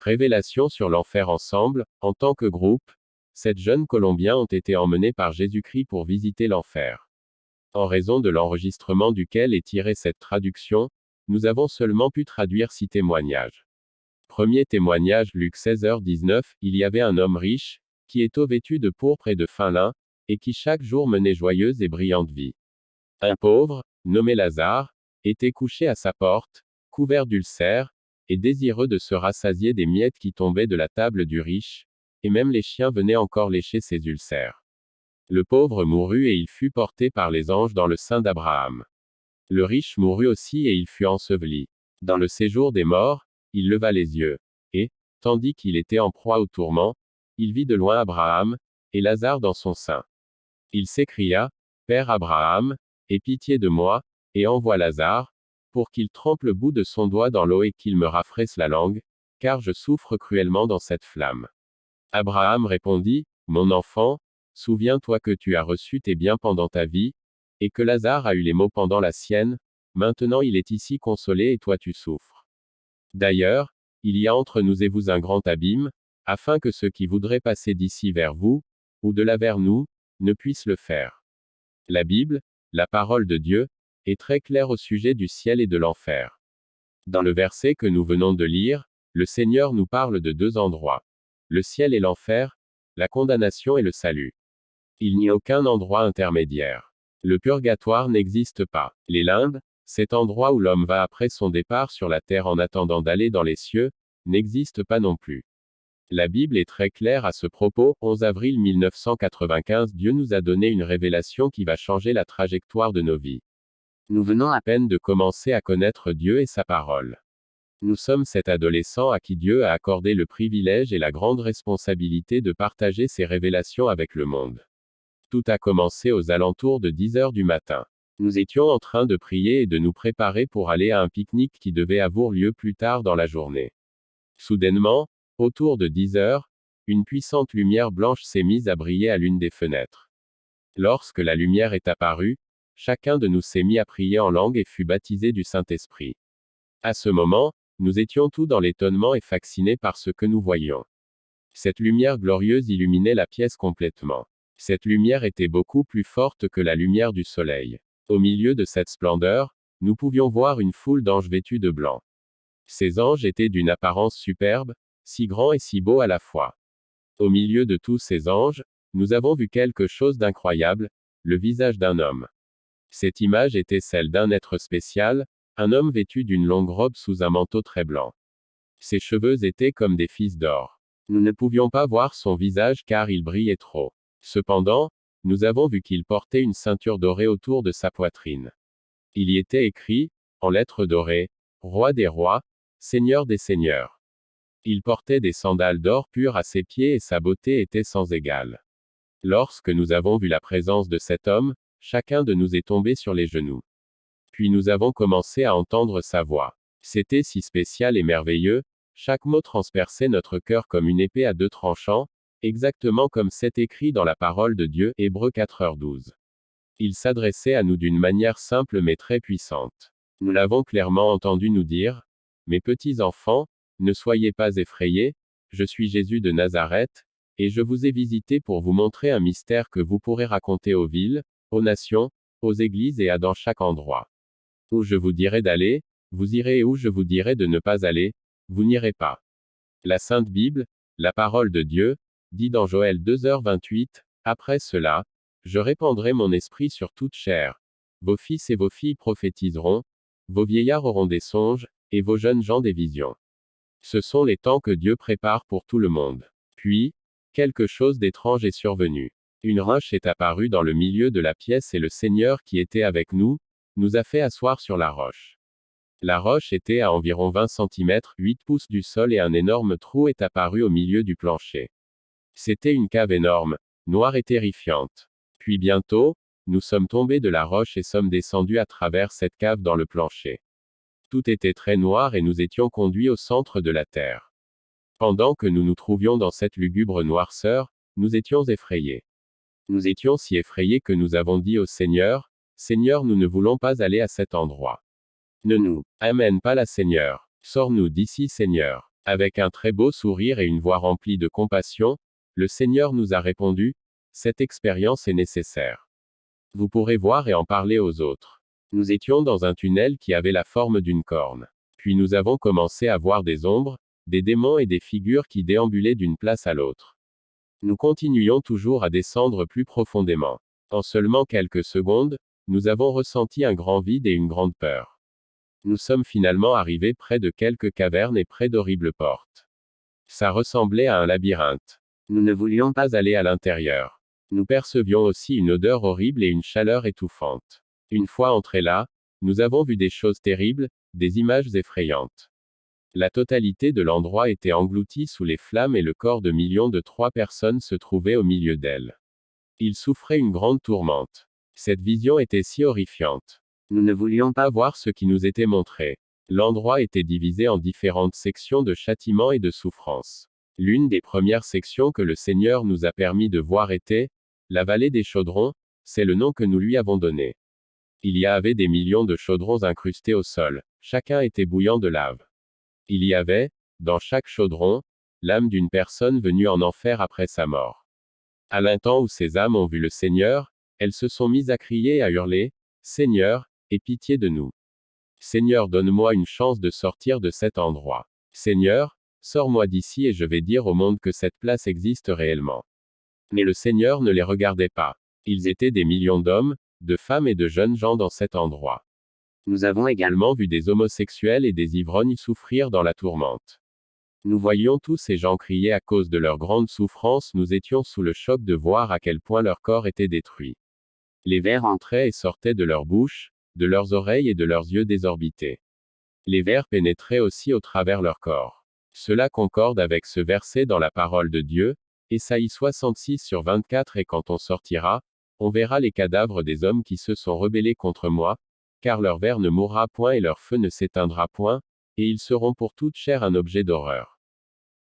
Révélation sur l'enfer ensemble, en tant que groupe, 7 jeunes Colombiens ont été emmenés par Jésus-Christ pour visiter l'enfer. En raison de l'enregistrement duquel est tirée cette traduction, nous avons seulement pu traduire 6 témoignages. Premier témoignage Luc 16h19, il y avait un homme riche, qui était vêtu de pourpre et de fin lin, et qui chaque jour menait joyeuse et brillante vie. Un pauvre, nommé Lazare, était couché à sa porte, couvert d'ulcères, et désireux de se rassasier des miettes qui tombaient de la table du riche, et même les chiens venaient encore lécher ses ulcères. Le pauvre mourut et il fut porté par les anges dans le sein d'Abraham. Le riche mourut aussi et il fut enseveli. Dans le séjour des morts, il leva les yeux, et, tandis qu'il était en proie au tourment, il vit de loin Abraham, et Lazare dans son sein. Il s'écria, Père Abraham, aie pitié de moi, et envoie Lazare, pour qu'il trempe le bout de son doigt dans l'eau et qu'il me rafraîche la langue, car je souffre cruellement dans cette flamme. Abraham répondit, Mon enfant, souviens-toi que tu as reçu tes biens pendant ta vie, et que Lazare a eu les maux pendant la sienne, maintenant il est ici consolé et toi tu souffres. D'ailleurs, il y a entre nous et vous un grand abîme, afin que ceux qui voudraient passer d'ici vers vous, ou de là vers nous, ne puissent le faire. La Bible, la parole de Dieu, est très claire au sujet du ciel et de l'enfer. Dans le verset que nous venons de lire, le Seigneur nous parle de 2 endroits. Le ciel et l'enfer, la condamnation et le salut. Il n'y a aucun endroit intermédiaire. Le purgatoire n'existe pas. Les limbes, cet endroit où l'homme va après son départ sur la terre en attendant d'aller dans les cieux, n'existe pas non plus. La Bible est très claire à ce propos. 11 avril 1995, Dieu nous a donné une révélation qui va changer la trajectoire de nos vies. Nous venons à peine de commencer à connaître Dieu et sa parole. Nous sommes cet adolescent à qui Dieu a accordé le privilège et la grande responsabilité de partager ses révélations avec le monde. Tout a commencé aux alentours de 10 heures du matin. Nous étions en train de prier et de nous préparer pour aller à un pique-nique qui devait avoir lieu plus tard dans la journée. Soudainement, autour de 10 heures, une puissante lumière blanche s'est mise à briller à l'une des fenêtres. Lorsque la lumière est apparue, chacun de nous s'est mis à prier en langue et fut baptisé du Saint-Esprit. À ce moment, nous étions tous dans l'étonnement et fascinés par ce que nous voyions. Cette lumière glorieuse illuminait la pièce complètement. Cette lumière était beaucoup plus forte que la lumière du soleil. Au milieu de cette splendeur, nous pouvions voir une foule d'anges vêtus de blanc. Ces anges étaient d'une apparence superbe, si grands et si beaux à la fois. Au milieu de tous ces anges, nous avons vu quelque chose d'incroyable, le visage d'un homme. Cette image était celle d'un être spécial, un homme vêtu d'une longue robe sous un manteau très blanc. Ses cheveux étaient comme des fils d'or. Nous ne pouvions pas voir son visage car il brillait trop. Cependant, nous avons vu qu'il portait une ceinture dorée autour de sa poitrine. Il y était écrit, en lettres dorées, Roi des rois, Seigneur des seigneurs. Il portait des sandales d'or pur à ses pieds et sa beauté était sans égale. Lorsque nous avons vu la présence de cet homme, chacun de nous est tombé sur les genoux. Puis nous avons commencé à entendre sa voix. C'était si spécial et merveilleux, chaque mot transperçait notre cœur comme une épée à 2 tranchants, exactement comme c'est écrit dans la parole de Dieu, Hébreux 4h12. Il s'adressait à nous d'une manière simple mais très puissante. Nous l'avons clairement entendu nous dire, Mes petits enfants, ne soyez pas effrayés, je suis Jésus de Nazareth, et je vous ai visité pour vous montrer un mystère que vous pourrez raconter aux villes, aux nations, aux églises et à dans chaque endroit. Où je vous dirai d'aller, vous irez et où je vous dirai de ne pas aller, vous n'irez pas. La Sainte Bible, la parole de Dieu, dit dans Joël 2h28, Après cela, je répandrai mon esprit sur toute chair. Vos fils et vos filles prophétiseront, vos vieillards auront des songes, et vos jeunes gens des visions. Ce sont les temps que Dieu prépare pour tout le monde. Puis, quelque chose d'étrange est survenu. Une roche est apparue dans le milieu de la pièce et le Seigneur qui était avec nous a fait asseoir sur la roche. La roche était à environ 20 cm, 8 pouces du sol et un énorme trou est apparu au milieu du plancher. C'était une cave énorme, noire et terrifiante. Puis bientôt, nous sommes tombés de la roche et sommes descendus à travers cette cave dans le plancher. Tout était très noir et nous étions conduits au centre de la terre. Pendant que nous nous trouvions dans cette lugubre noirceur, nous étions effrayés. Nous étions si effrayés que nous avons dit au Seigneur, Seigneur, nous ne voulons pas aller à cet endroit. Ne nous amène pas là, Seigneur. Sors-nous d'ici, Seigneur. Avec un très beau sourire et une voix remplie de compassion, le Seigneur nous a répondu, cette expérience est nécessaire. Vous pourrez voir et en parler aux autres. Nous étions dans un tunnel qui avait la forme d'une corne. Puis nous avons commencé à voir des ombres, des démons et des figures qui déambulaient d'une place à l'autre. Nous continuions toujours à descendre plus profondément. En seulement quelques secondes, nous avons ressenti un grand vide et une grande peur. Nous sommes finalement arrivés près de quelques cavernes et près d'horribles portes. Ça ressemblait à un labyrinthe. Nous ne voulions pas aller à l'intérieur. Nous percevions aussi une odeur horrible et une chaleur étouffante. Une fois entrés là, nous avons vu des choses terribles, des images effrayantes. La totalité de l'endroit était engloutie sous les flammes et le corps de millions de 3 personnes se trouvait au milieu d'elles. Ils souffraient une grande tourmente. Cette vision était si horrifiante. Nous ne voulions pas voir ce qui nous était montré. L'endroit était divisé en différentes sections de châtiment et de souffrance. L'une des premières sections que le Seigneur nous a permis de voir était la vallée des chaudrons, c'est le nom que nous lui avons donné. Il y avait des millions de chaudrons incrustés au sol, chacun était bouillant de lave. Il y avait, dans chaque chaudron, l'âme d'une personne venue en enfer après sa mort. À l'instant où ces âmes ont vu le Seigneur, elles se sont mises à crier et à hurler, Seigneur, aie pitié de nous. Seigneur, donne-moi une chance de sortir de cet endroit. Seigneur, sors-moi d'ici et je vais dire au monde que cette place existe réellement. Mais le Seigneur ne les regardait pas. Ils étaient des millions d'hommes, de femmes et de jeunes gens dans cet endroit. Nous avons également vu des homosexuels et des ivrognes souffrir dans la tourmente. Nous voyions tous ces gens crier à cause de leur grande souffrance, nous étions sous le choc de voir à quel point leur corps était détruit. Les vers entraient et sortaient de leur bouche, de leurs oreilles et de leurs yeux désorbités. Les vers pénétraient aussi au travers leur corps. Cela concorde avec ce verset dans la parole de Dieu, Ésaïe 66/24 et quand on sortira, on verra les cadavres des hommes qui se sont rebellés contre moi, car leur ver ne mourra point et leur feu ne s'éteindra point, et ils seront pour toute chair un objet d'horreur.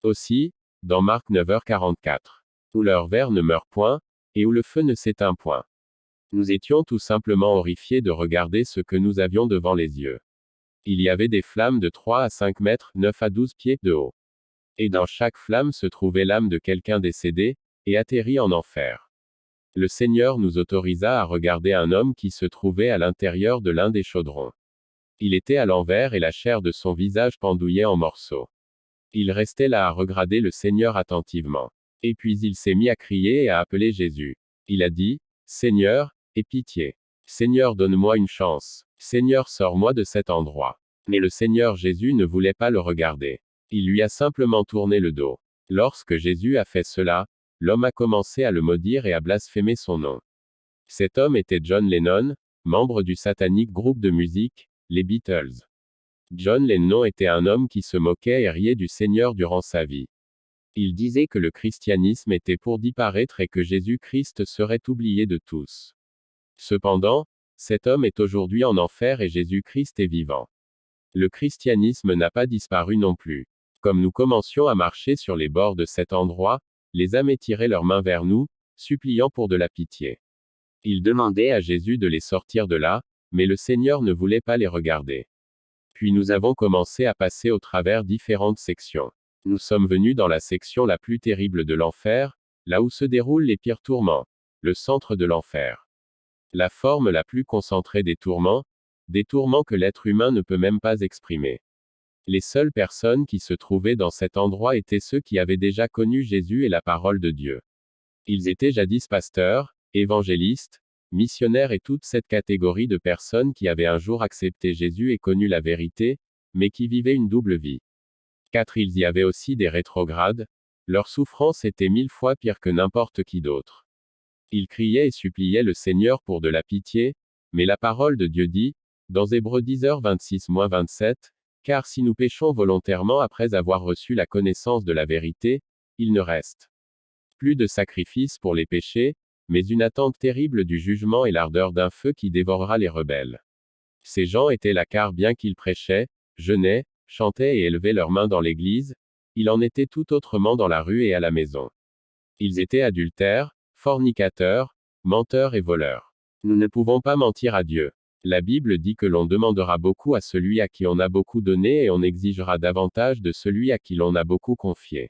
Aussi, dans Marc 9h44, où leur ver ne meurt point, et où le feu ne s'éteint point. Nous étions tout simplement horrifiés de regarder ce que nous avions devant les yeux. Il y avait des flammes de 3 à 5 mètres, 9 à 12 pieds de haut. Et dans chaque flamme se trouvait l'âme de quelqu'un décédé, et atterri en enfer. Le Seigneur nous autorisa à regarder un homme qui se trouvait à l'intérieur de l'un des chaudrons. Il était à l'envers et la chair de son visage pendouillait en morceaux. Il restait là à regarder le Seigneur attentivement. Et puis il s'est mis à crier et à appeler Jésus. Il a dit, Seigneur, aie pitié. Seigneur, donne-moi une chance. Seigneur, sors-moi de cet endroit. Mais le Seigneur Jésus ne voulait pas le regarder. Il lui a simplement tourné le dos. Lorsque Jésus a fait cela, l'homme a commencé à le maudire et à blasphémer son nom. Cet homme était John Lennon, membre du satanique groupe de musique, les Beatles. John Lennon était un homme qui se moquait et riait du Seigneur durant sa vie. Il disait que le christianisme était pour disparaître et que Jésus-Christ serait oublié de tous. Cependant, cet homme est aujourd'hui en enfer et Jésus-Christ est vivant. Le christianisme n'a pas disparu non plus. Comme nous commencions à marcher sur les bords de cet endroit, les âmes étiraient leurs mains vers nous, suppliant pour de la pitié. Ils demandaient à Jésus de les sortir de là, mais le Seigneur ne voulait pas les regarder. Puis nous avons commencé à passer au travers différentes sections. Nous sommes venus dans la section la plus terrible de l'enfer, là où se déroulent les pires tourments, le centre de l'enfer. La forme la plus concentrée des tourments que l'être humain ne peut même pas exprimer. Les seules personnes qui se trouvaient dans cet endroit étaient ceux qui avaient déjà connu Jésus et la parole de Dieu. Ils étaient jadis pasteurs, évangélistes, missionnaires et toute cette catégorie de personnes qui avaient un jour accepté Jésus et connu la vérité, mais qui vivaient une double vie. 4. Il y avait aussi des rétrogrades, leur souffrance était 1000 fois pire que n'importe qui d'autre. Ils criaient et suppliaient le Seigneur pour de la pitié, mais la parole de Dieu dit, dans Hébreux 10h26-27, car si nous péchons volontairement après avoir reçu la connaissance de la vérité, il ne reste plus de sacrifice pour les péchés, mais une attente terrible du jugement et l'ardeur d'un feu qui dévorera les rebelles. Ces gens étaient là car bien qu'ils prêchaient, jeûnaient, chantaient et élevaient leurs mains dans l'église, il en était tout autrement dans la rue et à la maison. Ils étaient adultères, fornicateurs, menteurs et voleurs. Nous ne pouvons pas mentir à Dieu. La Bible dit que l'on demandera beaucoup à celui à qui on a beaucoup donné et on exigera davantage de celui à qui l'on a beaucoup confié.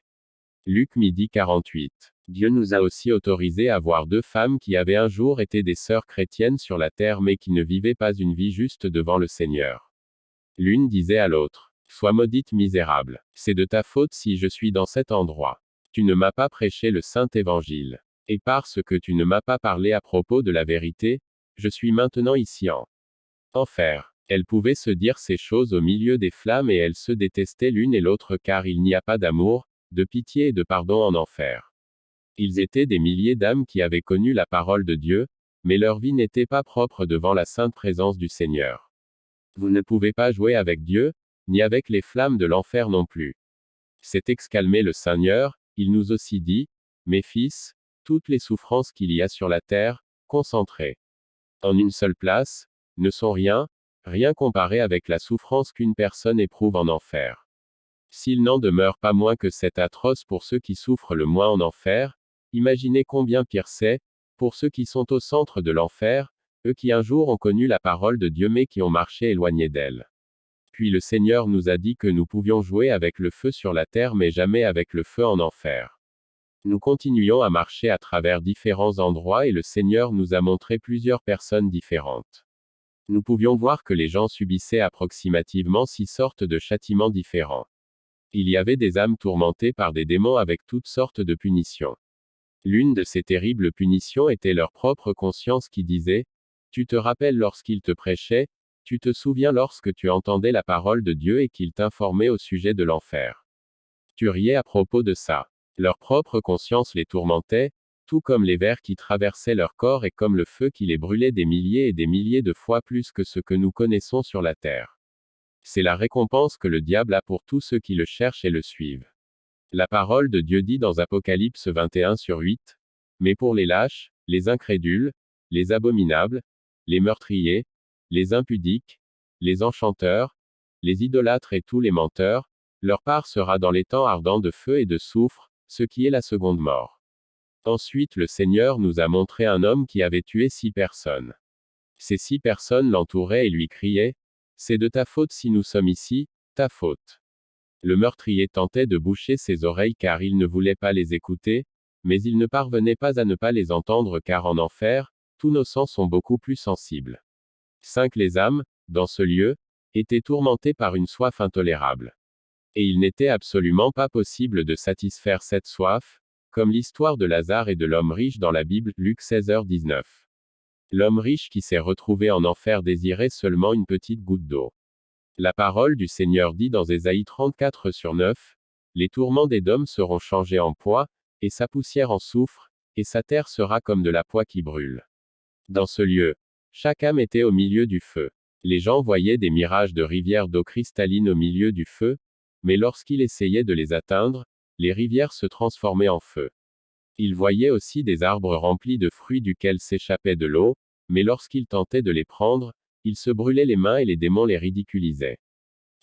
Luc midi 48. Dieu nous a aussi autorisé à voir deux femmes qui avaient un jour été des sœurs chrétiennes sur la terre mais qui ne vivaient pas une vie juste devant le Seigneur. L'une disait à l'autre, « Sois maudite misérable. C'est de ta faute si je suis dans cet endroit. Tu ne m'as pas prêché le saint évangile. Et parce que tu ne m'as pas parlé à propos de la vérité, je suis maintenant ici en enfer. » Elles pouvaient se dire ces choses au milieu des flammes et elles se détestaient l'une et l'autre car il n'y a pas d'amour, de pitié et de pardon en enfer. Ils étaient des milliers d'âmes qui avaient connu la parole de Dieu, mais leur vie n'était pas propre devant la sainte présence du Seigneur. Vous ne pouvez pas jouer avec Dieu, ni avec les flammes de l'enfer non plus. C'est exclamé le Seigneur, il nous aussi dit, mes fils, toutes les souffrances qu'il y a sur la terre, concentrées en une seule place, ne sont rien, rien comparé avec la souffrance qu'une personne éprouve en enfer. S'il n'en demeure pas moins que c'est atroce pour ceux qui souffrent le moins en enfer, imaginez combien pire c'est, pour ceux qui sont au centre de l'enfer, eux qui un jour ont connu la parole de Dieu mais qui ont marché éloignés d'elle. Puis le Seigneur nous a dit que nous pouvions jouer avec le feu sur la terre mais jamais avec le feu en enfer. Nous continuions à marcher à travers différents endroits et le Seigneur nous a montré plusieurs personnes différentes. Nous pouvions voir que les gens subissaient approximativement 6 sortes de châtiments différents. Il y avait des âmes tourmentées par des démons avec toutes sortes de punitions. L'une de ces terribles punitions était leur propre conscience qui disait, « Tu te rappelles lorsqu'il te prêchait, tu te souviens lorsque tu entendais la parole de Dieu et qu'il t'informait au sujet de l'enfer. Tu riais à propos de ça. » Leur propre conscience les tourmentait, tout comme les vers qui traversaient leur corps et comme le feu qui les brûlait des milliers et des milliers de fois plus que ce que nous connaissons sur la terre. C'est la récompense que le diable a pour tous ceux qui le cherchent et le suivent. La parole de Dieu dit dans Apocalypse 21/8, « Mais pour les lâches, les incrédules, les abominables, les meurtriers, les impudiques, les enchanteurs, les idolâtres et tous les menteurs, leur part sera dans les temps ardents de feu et de soufre, ce qui est la seconde mort. » Ensuite le Seigneur nous a montré un homme qui avait tué 6 personnes. Ces 6 personnes l'entouraient et lui criaient, « C'est de ta faute si nous sommes ici, ta faute. » Le meurtrier tentait de boucher ses oreilles car il ne voulait pas les écouter, mais il ne parvenait pas à ne pas les entendre car en enfer, tous nos sens sont beaucoup plus sensibles. 5 Les âmes, dans ce lieu, étaient tourmentées par une soif intolérable. Et il n'était absolument pas possible de satisfaire cette soif, comme l'histoire de Lazare et de l'homme riche dans la Bible, Luc 16h19. L'homme riche qui s'est retrouvé en enfer désirait seulement une petite goutte d'eau. La parole du Seigneur dit dans Ésaïe 34/9, « Les tourments d'Édom seront changés en poix, et sa poussière en soufre, et sa terre sera comme de la poix qui brûle. » Dans ce lieu, chaque âme était au milieu du feu. Les gens voyaient des mirages de rivières d'eau cristalline au milieu du feu, mais lorsqu'il essayait de les atteindre, les rivières se transformaient en feu. Ils voyaient aussi des arbres remplis de fruits duquel s'échappait de l'eau, mais lorsqu'ils tentaient de les prendre, ils se brûlaient les mains et les démons les ridiculisaient.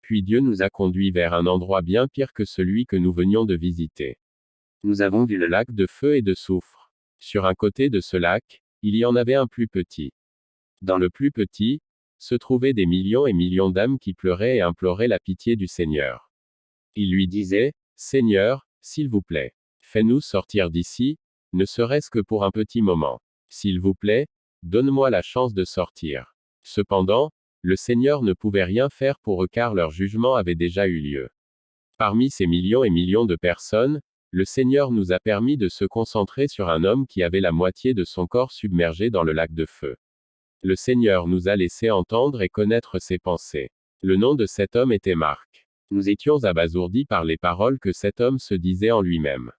Puis Dieu nous a conduits vers un endroit bien pire que celui que nous venions de visiter. Nous avons vu le lac de feu et de soufre. Sur un côté de ce lac, il y en avait un plus petit. Dans le plus petit, se trouvaient des millions et millions d'âmes qui pleuraient et imploraient la pitié du Seigneur. Ils lui disaient, « Seigneur, s'il vous plaît, fais-nous sortir d'ici, ne serait-ce que pour un petit moment. S'il vous plaît, donne-moi la chance de sortir. » Cependant, le Seigneur ne pouvait rien faire pour eux car leur jugement avait déjà eu lieu. Parmi ces millions et millions de personnes, le Seigneur nous a permis de se concentrer sur un homme qui avait la moitié de son corps submergé dans le lac de feu. Le Seigneur nous a laissé entendre et connaître ses pensées. Le nom de cet homme était Marc. Nous étions abasourdis par les paroles que cet homme se disait en lui-même.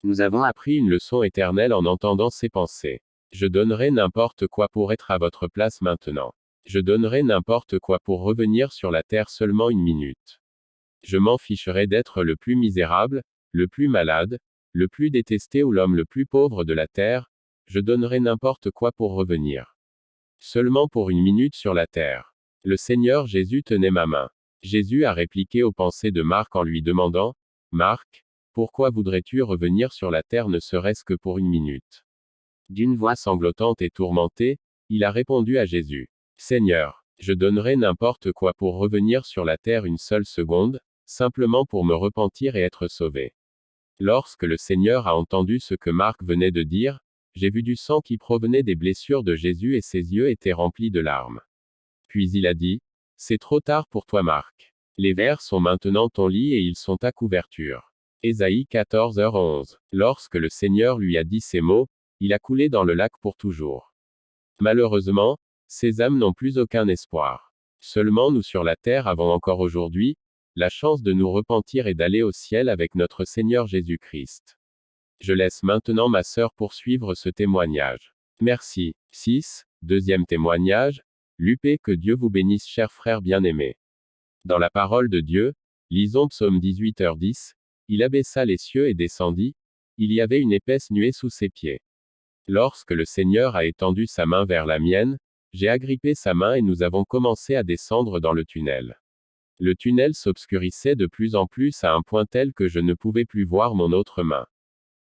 Nous avons appris une leçon éternelle en entendant ses pensées. Je donnerai n'importe quoi pour être à votre place maintenant. Je donnerai n'importe quoi pour revenir sur la terre seulement une minute. Je m'en ficherai d'être le plus misérable, le plus malade, le plus détesté ou l'homme le plus pauvre de la terre, je donnerai n'importe quoi pour revenir. Seulement pour une minute sur la terre. Le Seigneur Jésus tenait ma main. Jésus a répliqué aux pensées de Marc en lui demandant, « Marc, pourquoi voudrais-tu revenir sur la terre ne serait-ce que pour une minute ?» D'une voix sanglotante et tourmentée, il a répondu à Jésus, « Seigneur, je donnerais n'importe quoi pour revenir sur la terre une seule seconde, simplement pour me repentir et être sauvé. Lorsque le Seigneur a entendu ce que Marc venait de dire, j'ai vu du sang qui provenait des blessures de Jésus et ses yeux étaient remplis de larmes. Puis il a dit, c'est trop tard pour toi Marc. Les vers sont maintenant ton lit et ils sont ta couverture. Ésaïe 14h11. Lorsque le Seigneur lui a dit ces mots, il a coulé dans le lac pour toujours. Malheureusement, ces âmes n'ont plus aucun espoir. Seulement nous sur la terre avons encore aujourd'hui, la chance de nous repentir et d'aller au ciel avec notre Seigneur Jésus-Christ. Je laisse maintenant ma sœur poursuivre ce témoignage. Merci. 6. Deuxième témoignage. Lupé, que Dieu vous bénisse, chers frères bien-aimés. Dans la parole de Dieu, lisons Psaume 18h10. Il abaissa les cieux et descendit. Il y avait une épaisse nuée sous ses pieds. Lorsque le Seigneur a étendu sa main vers la mienne, j'ai agrippé sa main et nous avons commencé à descendre dans le tunnel. Le tunnel s'obscurissait de plus en plus à un point tel que je ne pouvais plus voir mon autre main.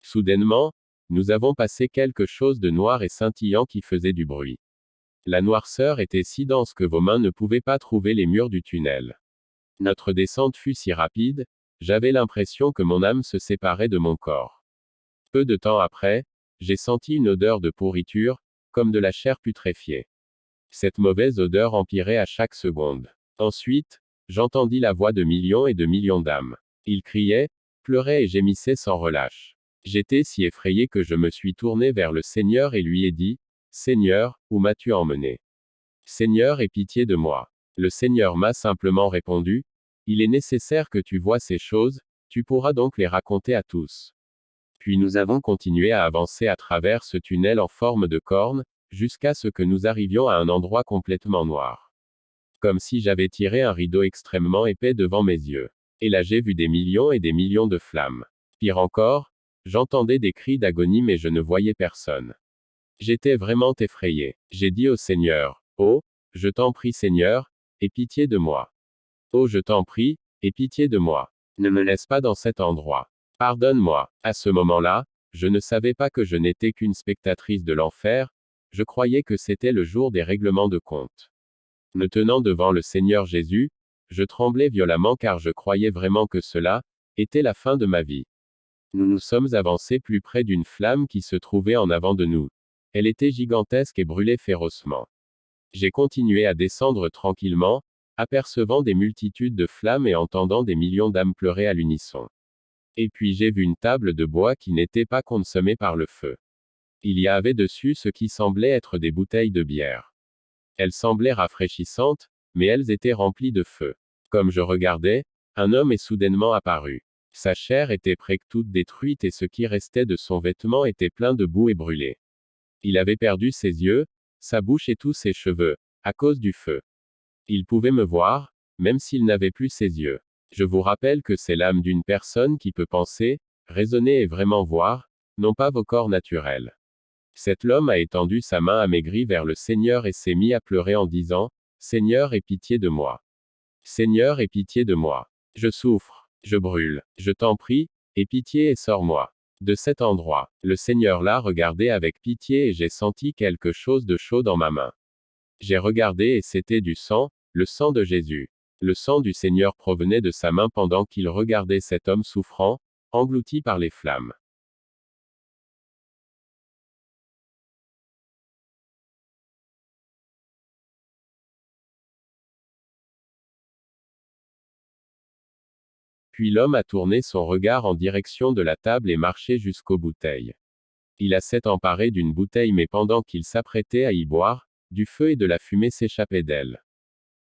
Soudainement, nous avons passé quelque chose de noir et scintillant qui faisait du bruit. La noirceur était si dense que vos mains ne pouvaient pas trouver les murs du tunnel. Notre descente fut si rapide, j'avais l'impression que mon âme se séparait de mon corps. Peu de temps après, j'ai senti une odeur de pourriture, comme de la chair putréfiée. Cette mauvaise odeur empirait à chaque seconde. Ensuite, j'entendis la voix de millions et de millions d'âmes. Ils criaient, pleuraient et gémissaient sans relâche. J'étais si effrayé que je me suis tourné vers le Seigneur et lui ai dit, Seigneur, où m'as-tu emmené? Seigneur, aie pitié de moi. Le Seigneur m'a simplement répondu, il est nécessaire que tu vois ces choses, tu pourras donc les raconter à tous. Puis nous avons continué à avancer à travers ce tunnel en forme de corne, jusqu'à ce que nous arrivions à un endroit complètement noir. Comme si j'avais tiré un rideau extrêmement épais devant mes yeux. Et là j'ai vu des millions et des millions de flammes. Pire encore, j'entendais des cris d'agonie mais je ne voyais personne. J'étais vraiment effrayé. J'ai dit au Seigneur, oh, je t'en prie Seigneur, aie pitié de moi. Oh, je t'en prie, aie pitié de moi. Ne me laisse pas dans cet endroit. Pardonne-moi. À ce moment-là, je ne savais pas que je n'étais qu'une spectatrice de l'enfer, je croyais que c'était le jour des règlements de compte. Me tenant devant le Seigneur Jésus, je tremblais violemment car je croyais vraiment que cela était la fin de ma vie. Nous nous sommes avancés plus près d'une flamme qui se trouvait en avant de nous. Elle était gigantesque et brûlait férocement. J'ai continué à descendre tranquillement, apercevant des multitudes de flammes et entendant des millions d'âmes pleurer à l'unisson. Et puis j'ai vu une table de bois qui n'était pas consommée par le feu. Il y avait dessus ce qui semblait être des bouteilles de bière. Elles semblaient rafraîchissantes, mais elles étaient remplies de feu. Comme je regardais, un homme est soudainement apparu. Sa chair était presque toute détruite et ce qui restait de son vêtement était plein de boue et brûlé. Il avait perdu ses yeux, sa bouche et tous ses cheveux, à cause du feu. Il pouvait me voir, même s'il n'avait plus ses yeux. Je vous rappelle que c'est l'âme d'une personne qui peut penser, raisonner et vraiment voir, non pas vos corps naturels. Cet homme a étendu sa main amaigrie vers le Seigneur et s'est mis à pleurer en disant, Seigneur, aie pitié de moi. Seigneur, aie pitié de moi. Je souffre, je brûle, je t'en prie, aie pitié et sors-moi. De cet endroit, le Seigneur l'a regardé avec pitié et j'ai senti quelque chose de chaud dans ma main. J'ai regardé et c'était du sang, le sang de Jésus. Le sang du Seigneur provenait de sa main pendant qu'il regardait cet homme souffrant, englouti par les flammes. Puis l'homme a tourné son regard en direction de la table et marché jusqu'aux bouteilles. Il a s'est emparé d'une bouteille mais pendant qu'il s'apprêtait à y boire, du feu et de la fumée s'échappaient d'elle.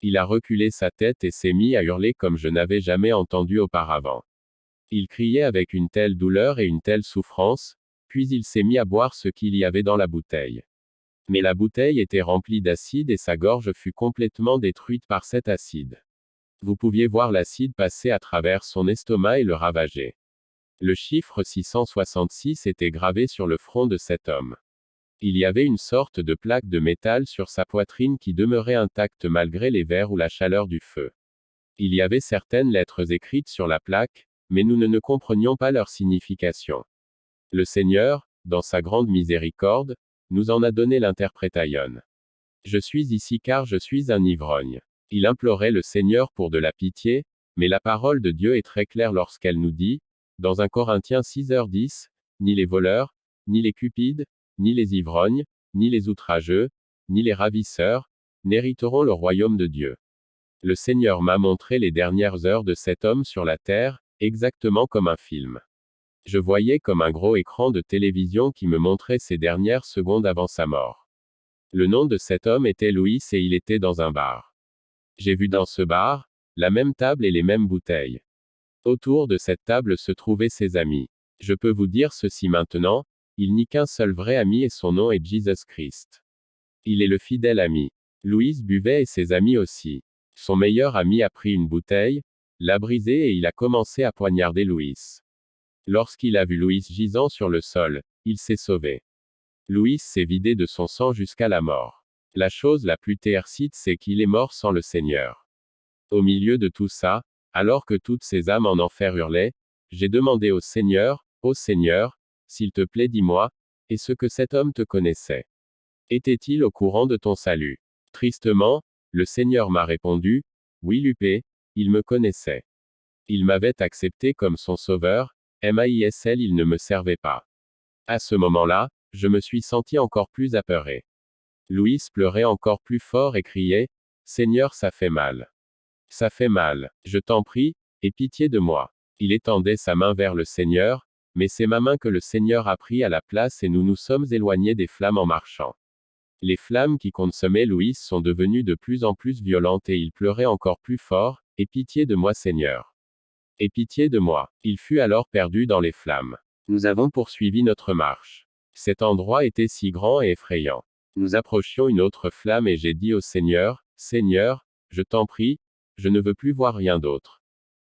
Il a reculé sa tête et s'est mis à hurler comme je n'avais jamais entendu auparavant. Il criait avec une telle douleur et une telle souffrance, puis il s'est mis à boire ce qu'il y avait dans la bouteille. Mais la bouteille était remplie d'acide et sa gorge fut complètement détruite par cet acide. Vous pouviez voir l'acide passer à travers son estomac et le ravager. Le chiffre 666 était gravé sur le front de cet homme. Il y avait une sorte de plaque de métal sur sa poitrine qui demeurait intacte malgré les vers ou la chaleur du feu. Il y avait certaines lettres écrites sur la plaque, mais nous ne comprenions pas leur signification. Le Seigneur, dans sa grande miséricorde, nous en a donné l'interprétation. Je suis ici car je suis un ivrogne. Il implorait le Seigneur pour de la pitié, mais la parole de Dieu est très claire lorsqu'elle nous dit, dans 1 Corinthiens 6h10, ni les voleurs, ni les cupides, ni les ivrognes, ni les outrageux, ni les ravisseurs, n'hériteront le royaume de Dieu. Le Seigneur m'a montré les dernières heures de cet homme sur la terre, exactement comme un film. Je voyais comme un gros écran de télévision qui me montrait ces dernières secondes avant sa mort. Le nom de cet homme était Louis et il était dans un bar. J'ai vu dans ce bar, la même table et les mêmes bouteilles. Autour de cette table se trouvaient ses amis. Je peux vous dire ceci maintenant, il n'y a qu'un seul vrai ami et son nom est Jesus Christ. Il est le fidèle ami. Louis buvait et ses amis aussi. Son meilleur ami a pris une bouteille, l'a brisée et il a commencé à poignarder Louis. Lorsqu'il a vu Louis gisant sur le sol, il s'est sauvé. Louis s'est vidé de son sang jusqu'à la mort. La chose la plus terrible c'est qu'il est mort sans le Seigneur. Au milieu de tout ça, alors que toutes ces âmes en enfer hurlaient, j'ai demandé au Seigneur, s'il te plaît dis-moi, est-ce que cet homme te connaissait? Était-il au courant de ton salut? Tristement, le Seigneur m'a répondu, oui Lupé, il me connaissait. Il m'avait accepté comme son sauveur, MAISL il ne me servait pas. À ce moment-là, je me suis senti encore plus apeuré. Louis pleurait encore plus fort et criait, Seigneur ça fait mal. Ça fait mal, je t'en prie, aie pitié de moi. Il étendait sa main vers le Seigneur, mais c'est ma main que le Seigneur a pris à la place et nous nous sommes éloignés des flammes en marchant. Les flammes qui consumaient Louis sont devenues de plus en plus violentes et il pleurait encore plus fort, aie pitié de moi Seigneur. Aie pitié de moi. Il fut alors perdu dans les flammes. Nous avons poursuivi notre marche. Cet endroit était si grand et effrayant. Nous approchions une autre flamme et j'ai dit au Seigneur, Seigneur, je t'en prie, je ne veux plus voir rien d'autre.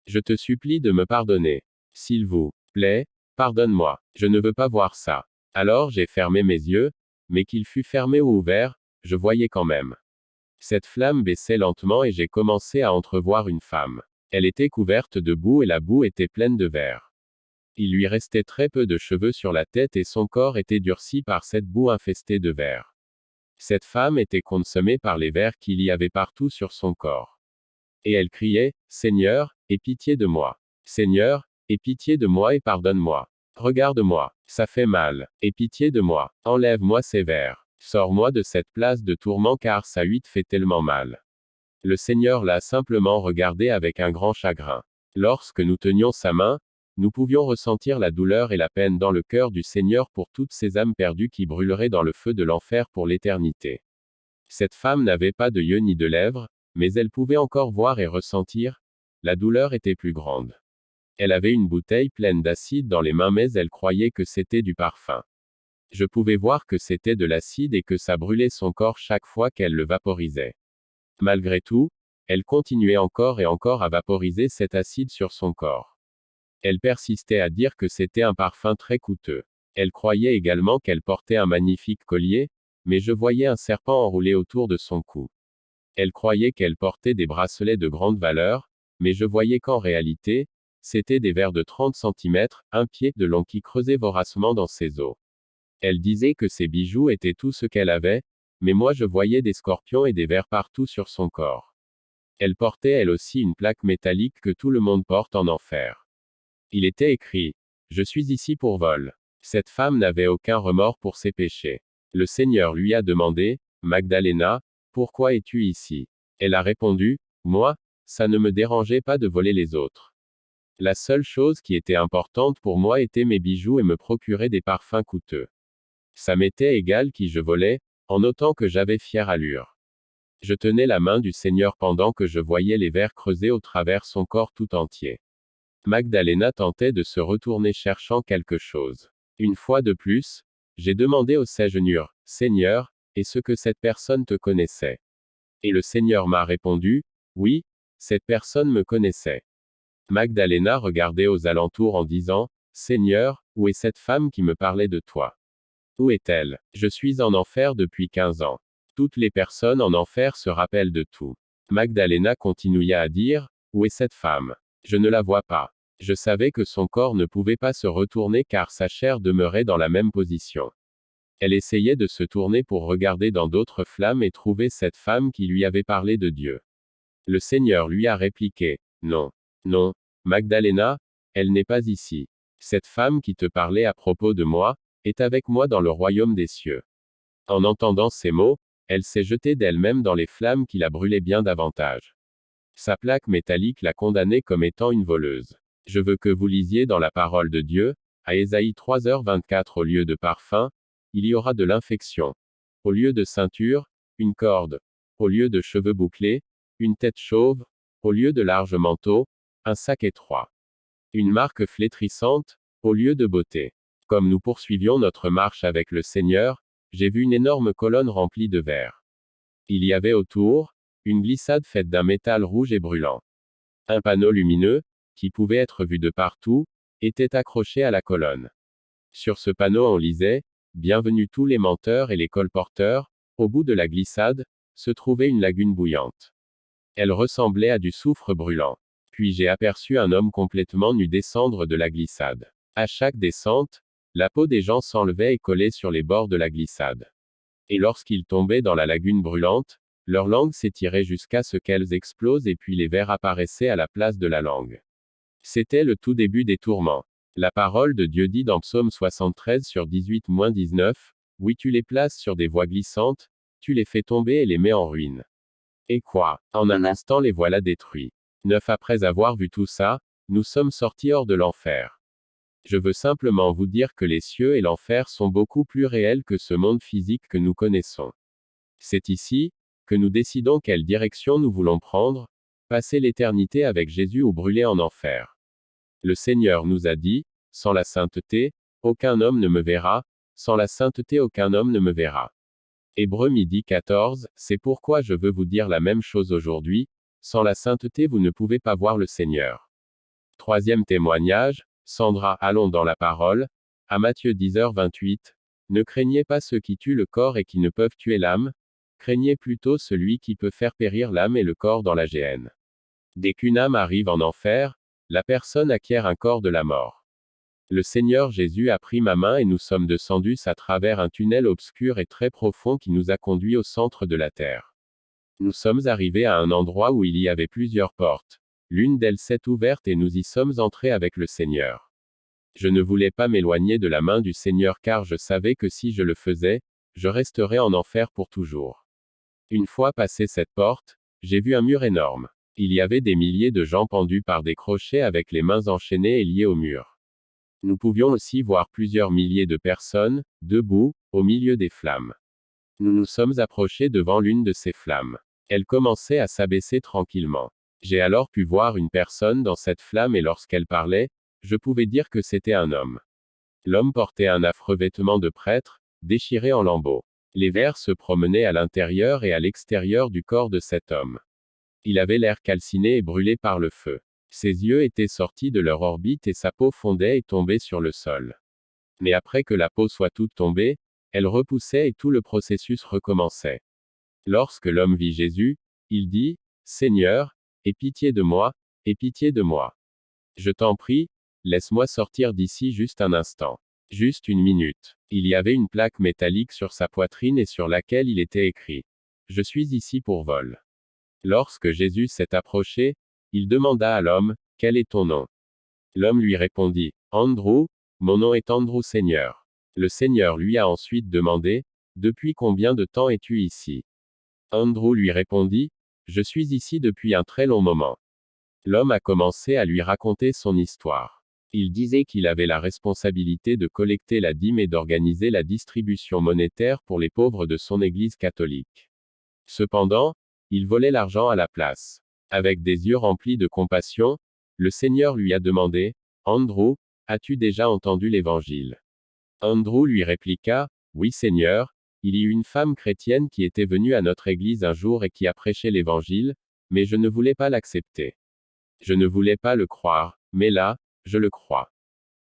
Je te supplie de me pardonner. S'il vous plaît, pardonne-moi. Je ne veux pas voir ça. Alors j'ai fermé mes yeux, mais qu'ils fût fermé ou ouvert, je voyais quand même. Cette flamme baissait lentement et j'ai commencé à entrevoir une femme. Elle était couverte de boue et la boue était pleine de vers. Il lui restait très peu de cheveux sur la tête et son corps était durci par cette boue infestée de vers. Cette femme était consumée par les vers qu'il y avait partout sur son corps. Et elle criait, Seigneur, aie pitié de moi. Seigneur, aie pitié de moi et pardonne-moi. Regarde-moi, ça fait mal, aie pitié de moi, enlève-moi ces vers. Sors-moi de cette place de tourment car ça huit fait tellement mal. Le Seigneur l'a simplement regardé avec un grand chagrin. Lorsque nous tenions sa main, nous pouvions ressentir la douleur et la peine dans le cœur du Seigneur pour toutes ces âmes perdues qui brûleraient dans le feu de l'enfer pour l'éternité. Cette femme n'avait pas de yeux ni de lèvres, mais elle pouvait encore voir et ressentir. La douleur était plus grande. Elle avait une bouteille pleine d'acide dans les mains mais elle croyait que c'était du parfum. Je pouvais voir que c'était de l'acide et que ça brûlait son corps chaque fois qu'elle le vaporisait. Malgré tout, elle continuait encore et encore à vaporiser cet acide sur son corps. Elle persistait à dire que c'était un parfum très coûteux. Elle croyait également qu'elle portait un magnifique collier, mais je voyais un serpent enroulé autour de son cou. Elle croyait qu'elle portait des bracelets de grande valeur, mais je voyais qu'en réalité, c'était des vers de 30 cm, un pied de long qui creusaient voracement dans ses os. Elle disait que ses bijoux étaient tout ce qu'elle avait, mais moi je voyais des scorpions et des vers partout sur son corps. Elle portait elle aussi une plaque métallique que tout le monde porte en enfer. Il était écrit, je suis ici pour vol. Cette femme n'avait aucun remords pour ses péchés. Le Seigneur lui a demandé, Magdalena, pourquoi es-tu ici? Elle a répondu, moi, ça ne me dérangeait pas de voler les autres. La seule chose qui était importante pour moi était mes bijoux et me procurer des parfums coûteux. Ça m'était égal qui je volais, en autant que j'avais fière allure. Je tenais la main du Seigneur pendant que je voyais les vers creuser au travers son corps tout entier. Magdalena tentait de se retourner cherchant quelque chose. Une fois de plus, j'ai demandé au Seigneur, Seigneur, est-ce que cette personne te connaissait? Et le Seigneur m'a répondu, oui, cette personne me connaissait. Magdalena regardait aux alentours en disant, Seigneur, où est cette femme qui me parlait de toi? Où est-elle? Je suis en enfer depuis 15 ans. Toutes les personnes en enfer se rappellent de tout. Magdalena continua à dire, où est cette femme? Je ne la vois pas. Je savais que son corps ne pouvait pas se retourner car sa chair demeurait dans la même position. Elle essayait de se tourner pour regarder dans d'autres flammes et trouver cette femme qui lui avait parlé de Dieu. Le Seigneur lui a répliqué, non, non, Magdalena, elle n'est pas ici. Cette femme qui te parlait à propos de moi, est avec moi dans le royaume des cieux. En entendant ces mots, elle s'est jetée d'elle-même dans les flammes qui la brûlaient bien davantage. Sa plaque métallique l'a condamnée comme étant une voleuse. Je veux que vous lisiez dans la parole de Dieu, à Ésaïe 3h24 au lieu de parfum, il y aura de l'infection. Au lieu de ceinture, une corde. Au lieu de cheveux bouclés, une tête chauve. Au lieu de large manteau, un sac étroit. Une marque flétrissante, au lieu de beauté. Comme nous poursuivions notre marche avec le Seigneur, j'ai vu une énorme colonne remplie de verre. Il y avait autour, une glissade faite d'un métal rouge et brûlant. Un panneau lumineux, qui pouvait être vu de partout, était accroché à la colonne. Sur ce panneau on lisait, Bienvenue tous les menteurs et les colporteurs, au bout de la glissade, se trouvait une lagune bouillante. Elle ressemblait à du soufre brûlant. Puis j'ai aperçu un homme complètement nu descendre de la glissade. À chaque descente, la peau des gens s'enlevait et collait sur les bords de la glissade. Et lorsqu'ils tombaient dans la lagune brûlante, leur langue s'étirait jusqu'à ce qu'elles explosent et puis les vers apparaissaient à la place de la langue. C'était le tout début des tourments. La parole de Dieu dit dans Psaume 73 sur 18-19, Oui, tu les places sur des voies glissantes, tu les fais tomber et les mets en ruine. Et quoi? En un instant les voilà détruits. 9 Après avoir vu tout ça, nous sommes sortis hors de l'enfer. Je veux simplement vous dire que les cieux et l'enfer sont beaucoup plus réels que ce monde physique que nous connaissons. C'est ici, que nous décidons quelle direction nous voulons prendre, passer l'éternité avec Jésus ou brûler en enfer. Le Seigneur nous a dit, sans la sainteté, aucun homme ne me verra, sans la sainteté aucun homme ne me verra. Hébreux 12:14, c'est pourquoi je veux vous dire la même chose aujourd'hui, sans la sainteté vous ne pouvez pas voir le Seigneur. Troisième témoignage, Sandra, allons dans la parole, à Matthieu 10h28, ne craignez pas ceux qui tuent le corps et qui ne peuvent tuer l'âme, craignez plutôt celui qui peut faire périr l'âme et le corps dans la géhenne. Dès qu'une âme arrive en enfer, la personne acquiert un corps de la mort. Le Seigneur Jésus a pris ma main et nous sommes descendus à travers un tunnel obscur et très profond qui nous a conduits au centre de la terre. Nous sommes arrivés à un endroit où il y avait plusieurs portes. L'une d'elles s'est ouverte et nous y sommes entrés avec le Seigneur. Je ne voulais pas m'éloigner de la main du Seigneur car je savais que si je le faisais, je resterais en enfer pour toujours. Une fois passé cette porte, j'ai vu un mur énorme. Il y avait des milliers de gens pendus par des crochets avec les mains enchaînées et liées au mur. Nous pouvions aussi voir plusieurs milliers de personnes, debout, au milieu des flammes. Nous nous sommes approchés devant l'une de ces flammes. Elle commençait à s'abaisser tranquillement. J'ai alors pu voir une personne dans cette flamme et lorsqu'elle parlait, je pouvais dire que c'était un homme. L'homme portait un affreux vêtement de prêtre, déchiré en lambeaux. Les vers se promenaient à l'intérieur et à l'extérieur du corps de cet homme. Il avait l'air calciné et brûlé par le feu. Ses yeux étaient sortis de leur orbite et sa peau fondait et tombait sur le sol. Mais après que la peau soit toute tombée, elle repoussait et tout le processus recommençait. Lorsque l'homme vit Jésus, il dit, Seigneur, aie pitié de moi, aie pitié de moi. Je t'en prie, laisse-moi sortir d'ici juste un instant. Juste une minute. Il y avait une plaque métallique sur sa poitrine et sur laquelle il était écrit. Je suis ici pour vol. Lorsque Jésus s'est approché, il demanda à l'homme, Quel est ton nom? L'homme lui répondit, Andrew, mon nom est Andrew Seigneur. Le Seigneur lui a ensuite demandé, Depuis combien de temps es-tu ici? Andrew lui répondit, Je suis ici depuis un très long moment. L'homme a commencé à lui raconter son histoire. Il disait qu'il avait la responsabilité de collecter la dîme et d'organiser la distribution monétaire pour les pauvres de son église catholique. Cependant, il volait l'argent à la place. Avec des yeux remplis de compassion, le Seigneur lui a demandé, Andrew, as-tu déjà entendu l'Évangile? Andrew lui répliqua, Oui Seigneur, il y eut une femme chrétienne qui était venue à notre église un jour et qui a prêché l'Évangile, mais je ne voulais pas l'accepter. Je ne voulais pas le croire, mais là, je le crois.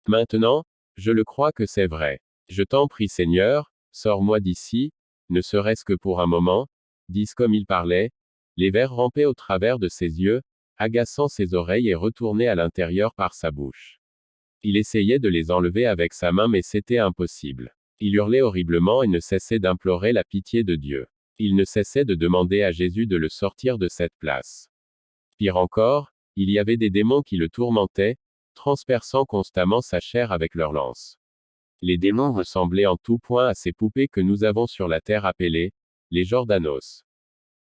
Maintenant, je le crois que c'est vrai. Je t'en prie Seigneur, sors-moi d'ici, ne serait-ce que pour un moment, dis comme il parlait, les vers rampaient au travers de ses yeux, agaçant ses oreilles et retournaient à l'intérieur par sa bouche. Il essayait de les enlever avec sa main mais c'était impossible. Il hurlait horriblement et ne cessait d'implorer la pitié de Dieu. Il ne cessait de demander à Jésus de le sortir de cette place. Pire encore, il y avait des démons qui le tourmentaient, transperçant constamment sa chair avec leurs lances. Les démons ressemblaient en tout point à ces poupées que nous avons sur la terre appelées les Jordanos.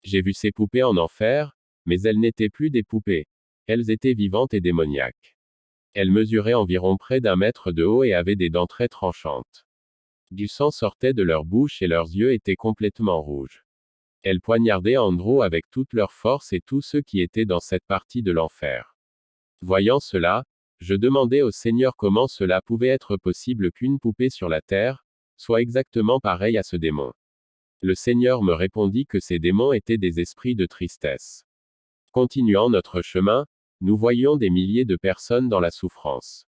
J'ai vu ces poupées en enfer, mais elles n'étaient plus des poupées. Elles étaient vivantes et démoniaques. Elles mesuraient environ près d'1 mètre de haut et avaient des dents très tranchantes. Du sang sortait de leur bouche et leurs yeux étaient complètement rouges. Elles poignardaient Andrew avec toute leur force et tous ceux qui étaient dans cette partie de l'enfer. Voyant cela, je demandai au Seigneur comment cela pouvait être possible qu'une poupée sur la terre soit exactement pareille à ce démon. Le Seigneur me répondit que ces démons étaient des esprits de tristesse. Continuant notre chemin, nous voyions des milliers de personnes dans la souffrance.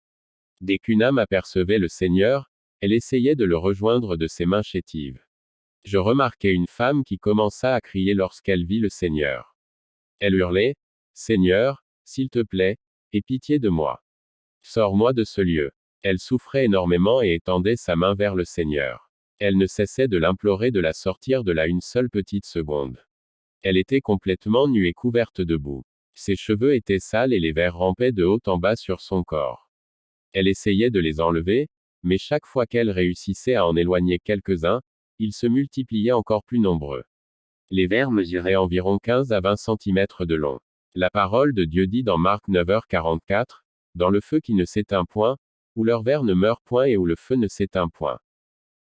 Dès qu'une âme apercevait le Seigneur, elle essayait de le rejoindre de ses mains chétives. Je remarquai une femme qui commença à crier lorsqu'elle vit le Seigneur. Elle hurlait, « Seigneur, s'il te plaît, aie pitié de moi. Sors-moi de ce lieu. » Elle souffrait énormément et étendait sa main vers le Seigneur. Elle ne cessait de l'implorer de la sortir de là une seule petite seconde. Elle était complètement nue et couverte de boue. Ses cheveux étaient sales et les vers rampaient de haut en bas sur son corps. Elle essayait de les enlever, mais chaque fois qu'elle réussissait à en éloigner quelques-uns, ils se multipliaient encore plus nombreux. Les vers mesuraient environ 15 à 20 cm de long. La parole de Dieu dit dans Marc 9h44, « Dans le feu qui ne s'éteint point, où leur ver ne meurt point et où le feu ne s'éteint point. »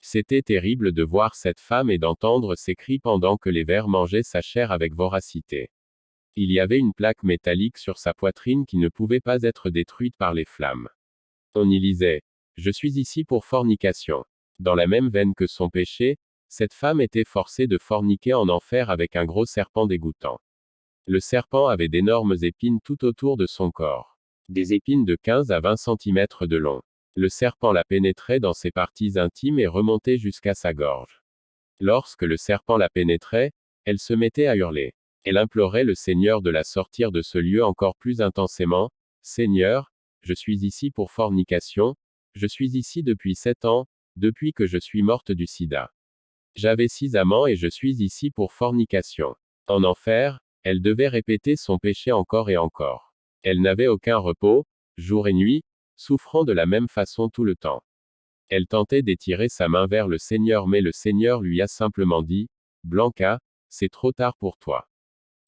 C'était terrible de voir cette femme et d'entendre ses cris pendant que les vers mangeaient sa chair avec voracité. Il y avait une plaque métallique sur sa poitrine qui ne pouvait pas être détruite par les flammes. On y lisait, « Je suis ici pour fornication. » Dans la même veine que son péché, cette femme était forcée de forniquer en enfer avec un gros serpent dégoûtant. Le serpent avait d'énormes épines tout autour de son corps. Des épines de 15 à 20 cm de long. Le serpent la pénétrait dans ses parties intimes et remontait jusqu'à sa gorge. Lorsque le serpent la pénétrait, elle se mettait à hurler. Elle implorait le Seigneur de la sortir de ce lieu encore plus intensément, « Seigneur, je suis ici pour fornication, je suis ici depuis 7 ans, depuis que je suis morte du sida. J'avais 6 amants et je suis ici pour fornication. » En enfer, elle devait répéter son péché encore et encore. Elle n'avait aucun repos, jour et nuit, souffrant de la même façon tout le temps. Elle tentait d'étirer sa main vers le Seigneur mais le Seigneur lui a simplement dit, « Blanca, c'est trop tard pour toi.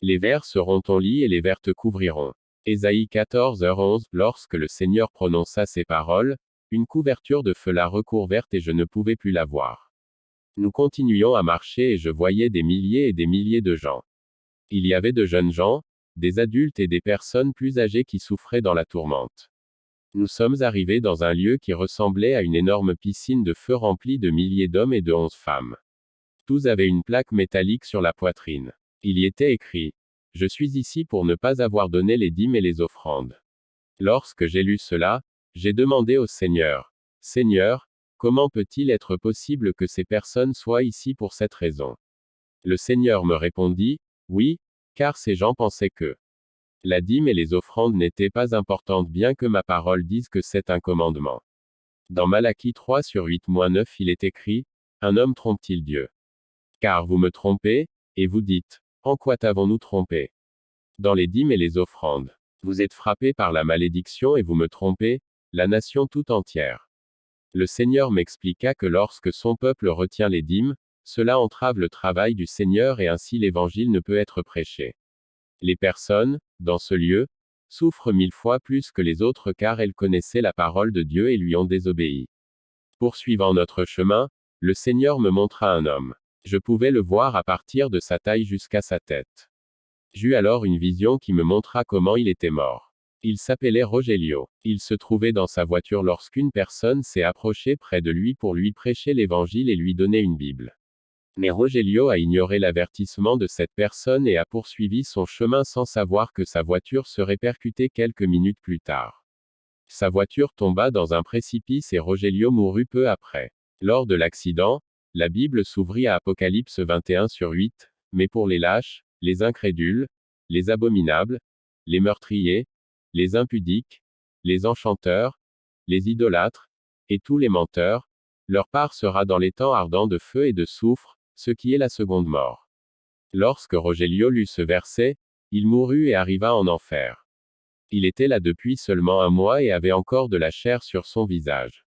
Les vers seront ton lit et les vers te couvriront. » Ésaïe 14h11. Lorsque le Seigneur prononça ces paroles, une couverture de feu la recouverte et je ne pouvais plus la voir. Nous continuions à marcher et je voyais des milliers et des milliers de gens. Il y avait de jeunes gens, des adultes et des personnes plus âgées qui souffraient dans la tourmente. Nous sommes arrivés dans un lieu qui ressemblait à une énorme piscine de feu remplie de milliers d'hommes et de 11 femmes. Tous avaient une plaque métallique sur la poitrine. Il y était écrit, « Je suis ici pour ne pas avoir donné les dîmes et les offrandes. » Lorsque j'ai lu cela, j'ai demandé au Seigneur, « Seigneur, comment peut-il être possible que ces personnes soient ici pour cette raison ?» Le Seigneur me répondit, « Oui, car ces gens pensaient que la dîme et les offrandes n'étaient pas importantes bien que ma parole dise que c'est un commandement. » Dans Malachie 3/8-9 il est écrit, « Un homme trompe-t-il Dieu? Car vous me trompez, et vous dites, en quoi t'avons-nous trompé? Dans les dîmes et les offrandes. Vous êtes frappés par la malédiction et vous me trompez, la nation tout entière. » Le Seigneur m'expliqua que lorsque son peuple retient les dîmes, cela entrave le travail du Seigneur et ainsi l'évangile ne peut être prêché. Les personnes, dans ce lieu, souffrent 1000 fois plus que les autres car elles connaissaient la parole de Dieu et lui ont désobéi. Poursuivant notre chemin, le Seigneur me montra un homme. Je pouvais le voir à partir de sa taille jusqu'à sa tête. J'eus alors une vision qui me montra comment il était mort. Il s'appelait Rogelio. Il se trouvait dans sa voiture lorsqu'une personne s'est approchée près de lui pour lui prêcher l'évangile et lui donner une Bible. Mais Rogelio a ignoré l'avertissement de cette personne et a poursuivi son chemin sans savoir que sa voiture serait percutée quelques minutes plus tard. Sa voiture tomba dans un précipice et Rogelio mourut peu après. Lors de l'accident, la Bible s'ouvrit à Apocalypse 21/8, mais pour les lâches, les incrédules, les abominables, les meurtriers, les impudiques, les enchanteurs, les idolâtres, et tous les menteurs, Leur part sera dans les temps ardents de feu et de soufre, ce qui est la seconde mort. Lorsque Rogelio lut ce verset, il mourut et arriva en enfer. Il était là depuis seulement un mois et avait encore de la chair sur son visage.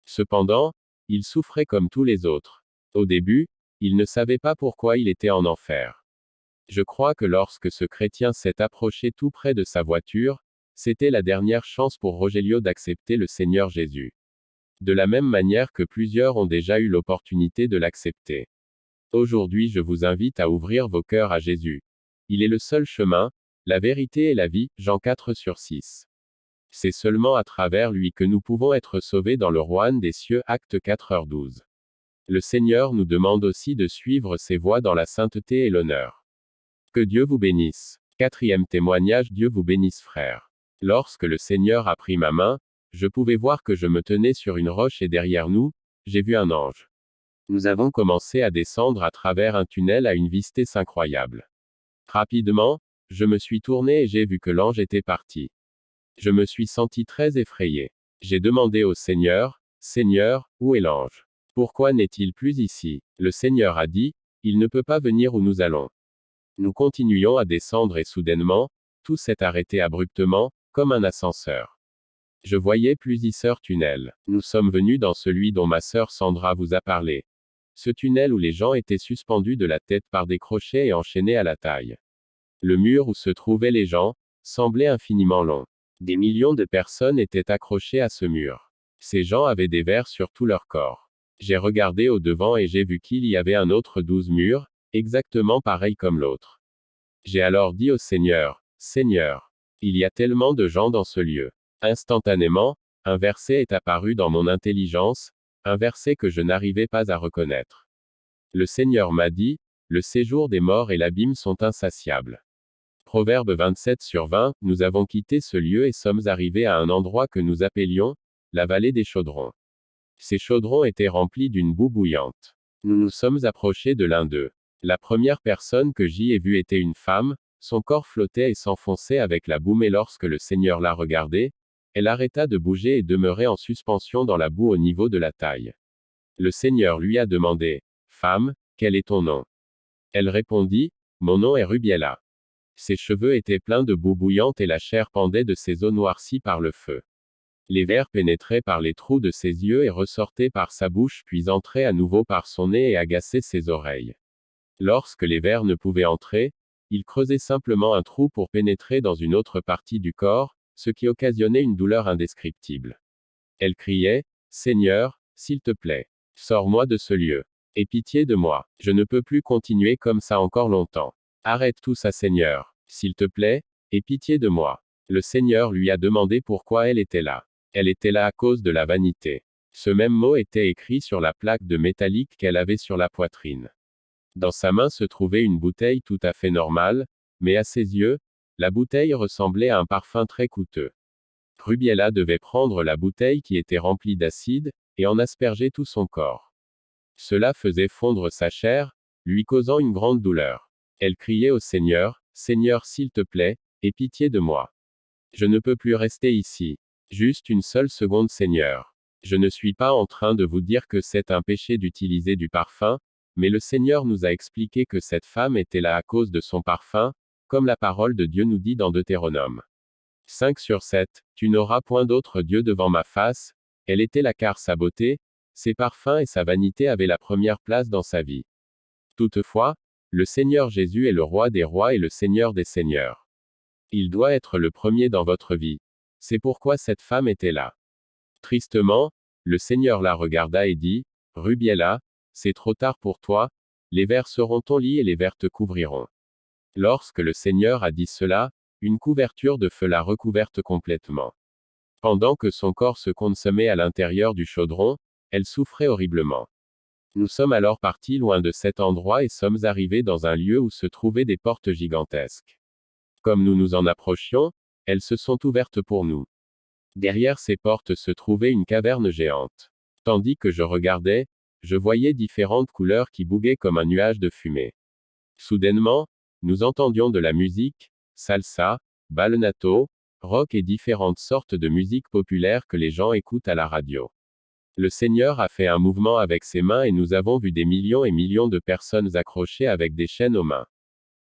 Cependant, il souffrait comme tous les autres. Au début, il ne savait pas pourquoi il était en enfer. Je crois que lorsque ce chrétien s'est approché tout près de sa voiture, c'était la dernière chance pour Rogelio d'accepter le Seigneur Jésus. De la même manière que plusieurs ont déjà eu l'opportunité de l'accepter. Aujourd'hui, je vous invite à ouvrir vos cœurs à Jésus. Il est le seul chemin, la vérité et la vie, Jean 4/6. C'est seulement à travers lui que nous pouvons être sauvés dans le royaume des cieux, Actes 4h12. Le Seigneur nous demande aussi de suivre ses voies dans la sainteté et l'honneur. Que Dieu vous bénisse. Quatrième témoignage. Dieu vous bénisse, frère. Lorsque le Seigneur a pris ma main, je pouvais voir que je me tenais sur une roche et derrière nous, j'ai vu un ange. Nous avons commencé à descendre à travers un tunnel à une vitesse incroyable. Rapidement, je me suis tourné et j'ai vu que l'ange était parti. Je me suis senti très effrayé. J'ai demandé au Seigneur, Seigneur, où est l'ange? Pourquoi n'est-il plus ici? Le Seigneur a dit, il ne peut pas venir où nous allons. Nous continuions à descendre et soudainement, tout s'est arrêté abruptement, comme un ascenseur. Je voyais plusieurs tunnels. Nous sommes venus dans celui dont ma sœur Sandra vous a parlé. Ce tunnel où les gens étaient suspendus de la tête par des crochets et enchaînés à la taille. Le mur où se trouvaient les gens, semblait infiniment long. Des millions de personnes étaient accrochées à ce mur. Ces gens avaient des vers sur tout leur corps. J'ai regardé au devant et j'ai vu qu'il y avait un autre 12 murs, exactement pareil comme l'autre. J'ai alors dit au Seigneur, Seigneur, il y a tellement de gens dans ce lieu. Instantanément, un verset est apparu dans mon intelligence, un verset que je n'arrivais pas à reconnaître. Le Seigneur m'a dit, le séjour des morts et l'abîme sont insatiables. Proverbe 27/20, nous avons quitté ce lieu et sommes arrivés à un endroit que nous appelions, la vallée des chaudrons. Ces chaudrons étaient remplis d'une boue bouillante. Nous nous sommes approchés de l'un d'eux. La première personne que j'y ai vue était une femme, son corps flottait et s'enfonçait avec la boue, mais lorsque le Seigneur l'a regardée, elle arrêta de bouger et demeurait en suspension dans la boue au niveau de la taille. Le Seigneur lui a demandé, Femme, quel est ton nom? Elle répondit, Mon nom est Rubiela. Ses cheveux étaient pleins de boue bouillante et la chair pendait de ses os noircis par le feu. Les vers pénétraient par les trous de ses yeux et ressortaient par sa bouche puis entraient à nouveau par son nez et agaçaient ses oreilles. Lorsque les vers ne pouvaient entrer, il creusait simplement un trou pour pénétrer dans une autre partie du corps, ce qui occasionnait une douleur indescriptible. Elle criait, Seigneur, s'il te plaît, sors-moi de ce lieu. Aie pitié de moi. Je ne peux plus continuer comme ça encore longtemps. Arrête tout ça, Seigneur. S'il te plaît, aie pitié de moi. Le Seigneur lui a demandé pourquoi elle était là. Elle était là à cause de la vanité. Ce même mot était écrit sur la plaque de métallique qu'elle avait sur la poitrine. Dans sa main se trouvait une bouteille tout à fait normale, mais à ses yeux, la bouteille ressemblait à un parfum très coûteux. Rubiela devait prendre la bouteille qui était remplie d'acide, et en asperger tout son corps. Cela faisait fondre sa chair, lui causant une grande douleur. Elle criait au Seigneur, Seigneur, s'il te plaît, aie pitié de moi. Je ne peux plus rester ici. Juste une seule seconde, Seigneur. Je ne suis pas en train de vous dire que c'est un péché d'utiliser du parfum, mais le Seigneur nous a expliqué que cette femme était là à cause de son parfum, comme la parole de Dieu nous dit dans Deutéronome 5/7, tu n'auras point d'autre Dieu devant ma face. Elle était là car sa beauté, ses parfums et sa vanité avaient la première place dans sa vie. Toutefois, le Seigneur Jésus est le roi des rois et le Seigneur des seigneurs. Il doit être le premier dans votre vie. C'est pourquoi cette femme était là. Tristement, le Seigneur la regarda et dit, Rubiela, c'est trop tard pour toi, les vers seront ton lit et les vers te couvriront. Lorsque le Seigneur a dit cela, une couverture de feu l'a recouverte complètement. Pendant que son corps se consumait à l'intérieur du chaudron, elle souffrait horriblement. Nous sommes alors partis loin de cet endroit et sommes arrivés dans un lieu où se trouvaient des portes gigantesques. Comme nous nous en approchions, elles se sont ouvertes pour nous. Derrière ces portes se trouvait une caverne géante. Tandis que je regardais, je voyais différentes couleurs qui bougaient comme un nuage de fumée. Soudainement, nous entendions de la musique, salsa, ballenato, rock et différentes sortes de musique populaire que les gens écoutent à la radio. Le Seigneur a fait un mouvement avec ses mains et nous avons vu des millions et millions de personnes accrochées avec des chaînes aux mains.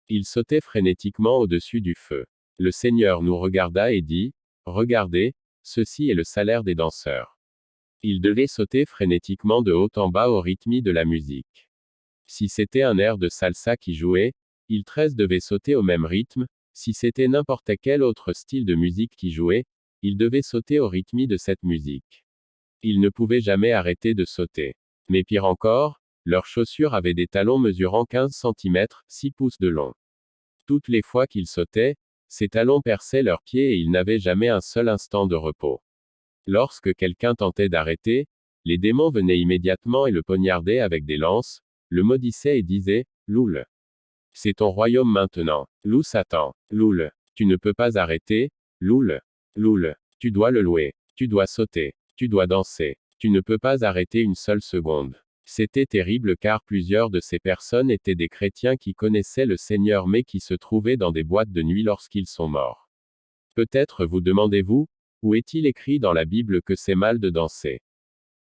Ils sautaient frénétiquement au-dessus du feu. Le Seigneur nous regarda et dit, regardez, ceci est le salaire des danseurs. Ils devaient sauter frénétiquement de haut en bas au rythme de la musique. Si c'était un air de salsa qui jouait, ils 13 devaient sauter au même rythme. Si c'était n'importe quel autre style de musique qui jouait, ils devaient sauter au rythme de cette musique. Ils ne pouvaient jamais arrêter de sauter. Mais pire encore, leurs chaussures avaient des talons mesurant 15 cm, 6 pouces de long. Toutes les fois qu'ils sautaient, ces talons perçaient leurs pieds et ils n'avaient jamais un seul instant de repos. Lorsque quelqu'un tentait d'arrêter, les démons venaient immédiatement et le poignardaient avec des lances, le maudissaient et disaient, Loul. C'est ton royaume maintenant. Loue Satan. Loul. Tu ne peux pas arrêter. Loul. Loul. Tu dois le louer. Tu dois sauter. Tu dois danser. Tu ne peux pas arrêter une seule seconde. C'était terrible car plusieurs de ces personnes étaient des chrétiens qui connaissaient le Seigneur mais qui se trouvaient dans des boîtes de nuit lorsqu'ils sont morts. Peut-être vous demandez-vous, où est-il écrit dans la Bible que c'est mal de danser?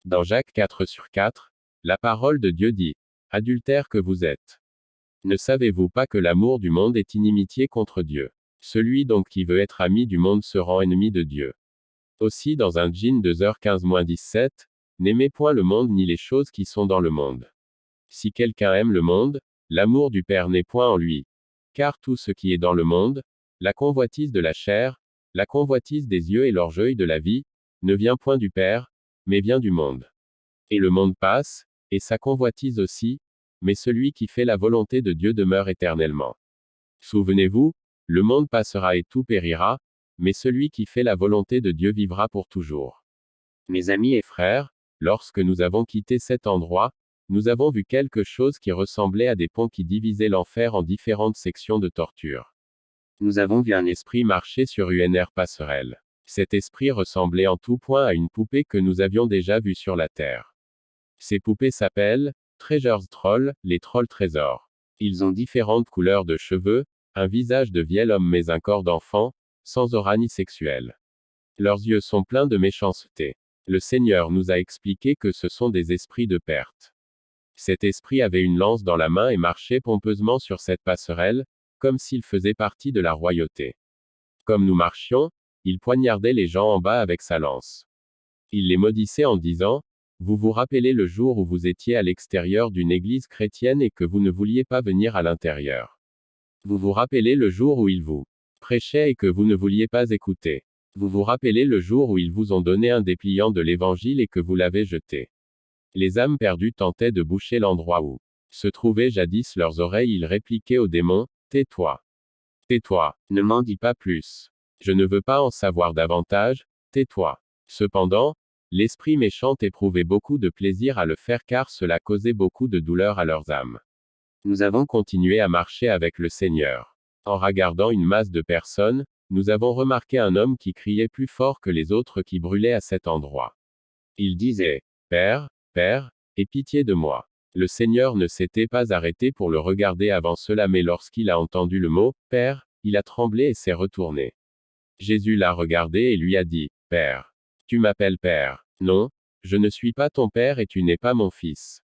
Dans Jacques 4/4, la parole de Dieu dit, adultères que vous êtes. Ne savez-vous pas que l'amour du monde est inimitié contre Dieu? Celui donc qui veut être ami du monde se rend ennemi de Dieu. Aussi dans 1 Jean 2h15-17, n'aimez point le monde ni les choses qui sont dans le monde. Si quelqu'un aime le monde, l'amour du Père n'est point en lui. Car tout ce qui est dans le monde, la convoitise de la chair, la convoitise des yeux et l'orgueil de la vie, ne vient point du Père, mais vient du monde. Et le monde passe, et sa convoitise aussi, mais celui qui fait la volonté de Dieu demeure éternellement. Souvenez-vous, le monde passera et tout périra, mais celui qui fait la volonté de Dieu vivra pour toujours. Mes amis et frères, lorsque nous avons quitté cet endroit, nous avons vu quelque chose qui ressemblait à des ponts qui divisaient l'enfer en différentes sections de torture. Nous avons vu un esprit marcher sur UNR Passerelle. Cet esprit ressemblait en tout point à une poupée que nous avions déjà vue sur la Terre. Ces poupées s'appellent Treasures Trolls, les trolls trésors. Ils ont différentes couleurs de cheveux, un visage de vieil homme mais un corps d'enfant, sans aura ni sexuel. Leurs yeux sont pleins de méchanceté. Le Seigneur nous a expliqué que ce sont des esprits de perte. Cet esprit avait une lance dans la main et marchait pompeusement sur cette passerelle, comme s'il faisait partie de la royauté. Comme nous marchions, il poignardait les gens en bas avec sa lance. Il les maudissait en disant, vous vous rappelez le jour où vous étiez à l'extérieur d'une église chrétienne et que vous ne vouliez pas venir à l'intérieur. Vous vous rappelez le jour où il vous prêchait et que vous ne vouliez pas écouter. Vous vous rappelez le jour où ils vous ont donné un dépliant de l'évangile et que vous l'avez jeté. Les âmes perdues tentaient de boucher l'endroit où se trouvaient jadis leurs oreilles. Ils répliquaient aux démons, tais-toi. Tais-toi, ne m'en dis pas plus. Je ne veux pas en savoir davantage, tais-toi. Cependant, l'esprit méchant éprouvait beaucoup de plaisir à le faire car cela causait beaucoup de douleur à leurs âmes. Nous avons continué à marcher avec le Seigneur. En regardant une masse de personnes, nous avons remarqué un homme qui criait plus fort que les autres qui brûlaient à cet endroit. Il disait, Père, Père, aie pitié de moi. Le Seigneur ne s'était pas arrêté pour le regarder avant cela mais lorsqu'il a entendu le mot, Père, il a tremblé et s'est retourné. Jésus l'a regardé et lui a dit, Père. Tu m'appelles Père. Non, je ne suis pas ton Père et tu n'es pas mon Fils.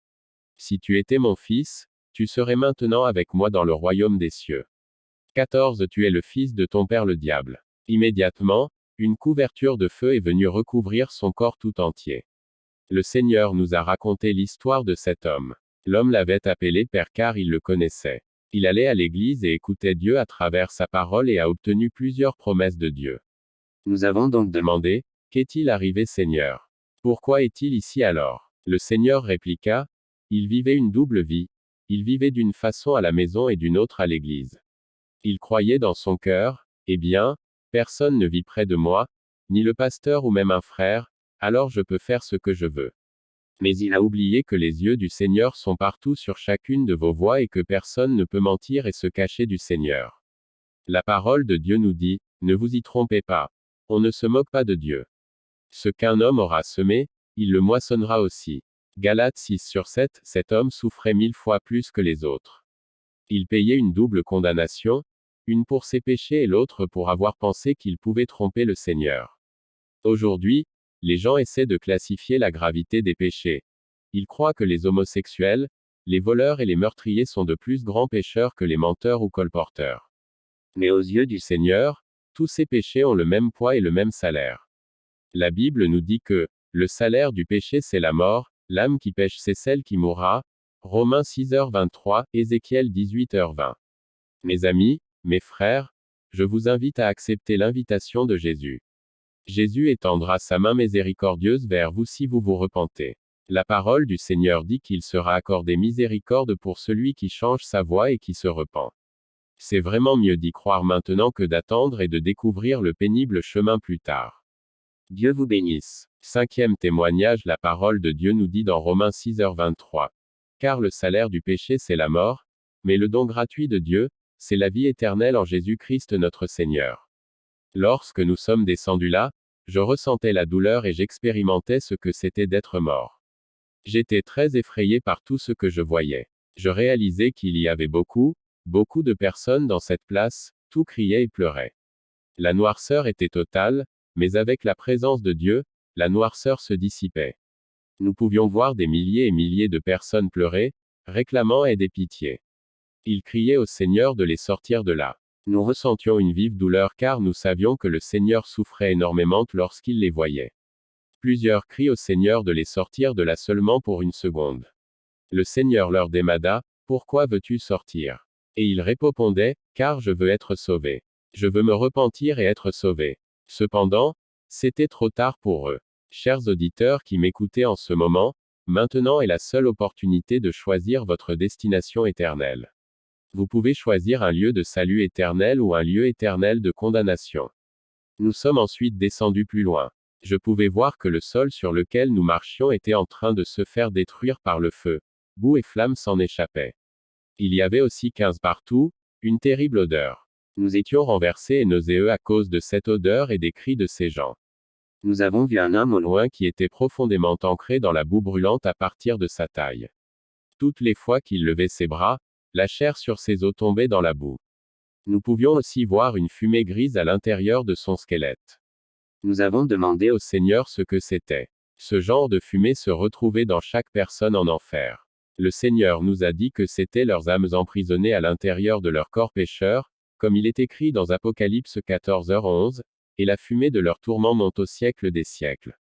Si tu étais mon Fils, tu serais maintenant avec moi dans le royaume des cieux. 14. Tu es le fils de ton père le diable. Immédiatement, une couverture de feu est venue recouvrir son corps tout entier. Le Seigneur nous a raconté l'histoire de cet homme. L'homme l'avait appelé Père car il le connaissait. Il allait à l'église et écoutait Dieu à travers sa parole et a obtenu plusieurs promesses de Dieu. Nous avons donc demandé, qu'est-il arrivé Seigneur? Pourquoi est-il ici alors? Le Seigneur répliqua, il vivait une double vie. Il vivait d'une façon à la maison et d'une autre à l'église. Il croyait dans son cœur, eh bien, personne ne vit près de moi, ni le pasteur ou même un frère, alors je peux faire ce que je veux. Mais il a oublié que les yeux du Seigneur sont partout sur chacune de vos voies et que personne ne peut mentir et se cacher du Seigneur. La parole de Dieu nous dit, ne vous y trompez pas. On ne se moque pas de Dieu. Ce qu'un homme aura semé, il le moissonnera aussi. Galates 6/7, cet homme souffrait 1000 fois plus que les autres. Il payait une double condamnation, une pour ses péchés et l'autre pour avoir pensé qu'il pouvait tromper le Seigneur. Aujourd'hui, Les gens essaient de classifier la gravité des péchés. Ils croient que les homosexuels, les voleurs et les meurtriers sont de plus grands pécheurs que les menteurs ou colporteurs. Mais aux yeux du Seigneur, tous ces péchés ont le même poids et le même salaire. La Bible nous dit que le salaire du péché c'est la mort, l'âme qui pêche c'est celle qui mourra. Romains 6h23, Ézéchiel 18h20. Mes amis, mes frères, je vous invite à accepter l'invitation de Jésus. Jésus étendra sa main miséricordieuse vers vous si vous vous repentez. La parole du Seigneur dit qu'il sera accordé miséricorde pour celui qui change sa voie et qui se repent. C'est vraiment mieux d'y croire maintenant que d'attendre et de découvrir le pénible chemin plus tard. Dieu vous bénisse. Cinquième témoignage, la parole de Dieu nous dit dans Romains 6h23. Car le salaire du péché c'est la mort, mais le don gratuit de Dieu, c'est la vie éternelle en Jésus-Christ notre Seigneur. Lorsque nous sommes descendus là, je ressentais la douleur et j'expérimentais ce que c'était d'être mort. J'étais très effrayé par tout ce que je voyais. Je réalisais qu'il y avait beaucoup de personnes dans cette place, tout criait et pleurait. La noirceur était totale, mais avec la présence de Dieu, la noirceur se dissipait. Nous pouvions voir des milliers et milliers de personnes pleurer, réclamant aide et pitié. Ils criaient au Seigneur de les sortir de là. Nous ressentions une vive douleur car nous savions que le Seigneur souffrait énormément lorsqu'il les voyait. Plusieurs crient au Seigneur de les sortir de là seulement pour une seconde. Le Seigneur leur demanda, « Pourquoi veux-tu sortir ?» Et ils répondaient, « Car je veux être sauvé. Je veux me repentir et être sauvé. » Cependant, c'était trop tard pour eux. Chers auditeurs qui m'écoutez en ce moment, maintenant est la seule opportunité de choisir votre destination éternelle. Vous pouvez choisir un lieu de salut éternel ou un lieu éternel de condamnation. Nous sommes ensuite descendus plus loin. Je pouvais voir que le sol sur lequel nous marchions était en train de se faire détruire par le feu. Boue et flammes s'en échappaient. Il y avait aussi 15 partout, une terrible odeur. Nous étions renversés et nauséeux à cause de cette odeur et des cris de ces gens. Nous avons vu un homme au loin qui était profondément ancré dans la boue brûlante à partir de sa taille. Toutes les fois qu'il levait ses bras, la chair sur ses os tombait dans la boue. Nous pouvions aussi voir une fumée grise à l'intérieur de son squelette. Nous avons demandé au Seigneur ce que c'était. Ce genre de fumée se retrouvait dans chaque personne en enfer. Le Seigneur nous a dit que c'étaient leurs âmes emprisonnées à l'intérieur de leur corps pécheur, comme il est écrit dans Apocalypse 14h11, et la fumée de leur tourment monte au siècle des siècles.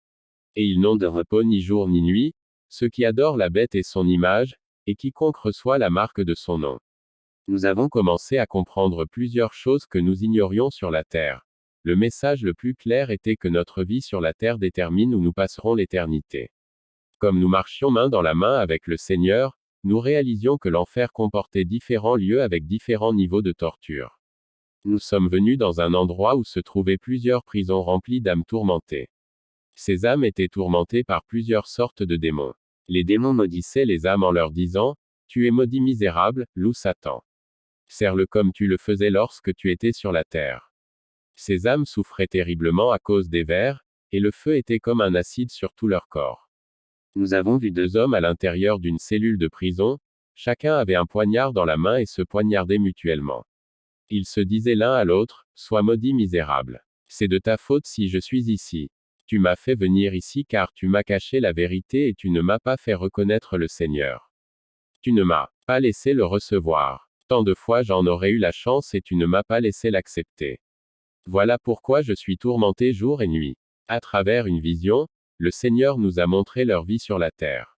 Et ils n'ont de repos ni jour ni nuit, ceux qui adorent la bête et son image, et quiconque reçoit la marque de son nom. Nous avons commencé à comprendre plusieurs choses que nous ignorions sur la terre. Le message le plus clair était que notre vie sur la terre détermine où nous passerons l'éternité. Comme nous marchions main dans la main avec le Seigneur, nous réalisions que l'enfer comportait différents lieux avec différents niveaux de torture. Nous sommes venus dans un endroit où se trouvaient plusieurs prisons remplies d'âmes tourmentées. Ces âmes étaient tourmentées par plusieurs sortes de démons. Les démons maudissaient les âmes en leur disant, « Tu es maudit misérable, loup Satan. Sers-le comme tu le faisais lorsque tu étais sur la terre. » Ces âmes souffraient terriblement à cause des vers, et le feu était comme un acide sur tout leur corps. Nous avons vu 2 hommes à l'intérieur d'une cellule de prison, chacun avait un poignard dans la main et se poignardaient mutuellement. Ils se disaient l'un à l'autre, « Sois maudit misérable. C'est de ta faute si je suis ici. Tu m'as fait venir ici car tu m'as caché la vérité et tu ne m'as pas fait reconnaître le Seigneur. Tu ne m'as pas laissé le recevoir. Tant de fois j'en aurais eu la chance et tu ne m'as pas laissé l'accepter. Voilà pourquoi je suis tourmenté jour et nuit. » À travers une vision, le Seigneur nous a montré leur vie sur la terre.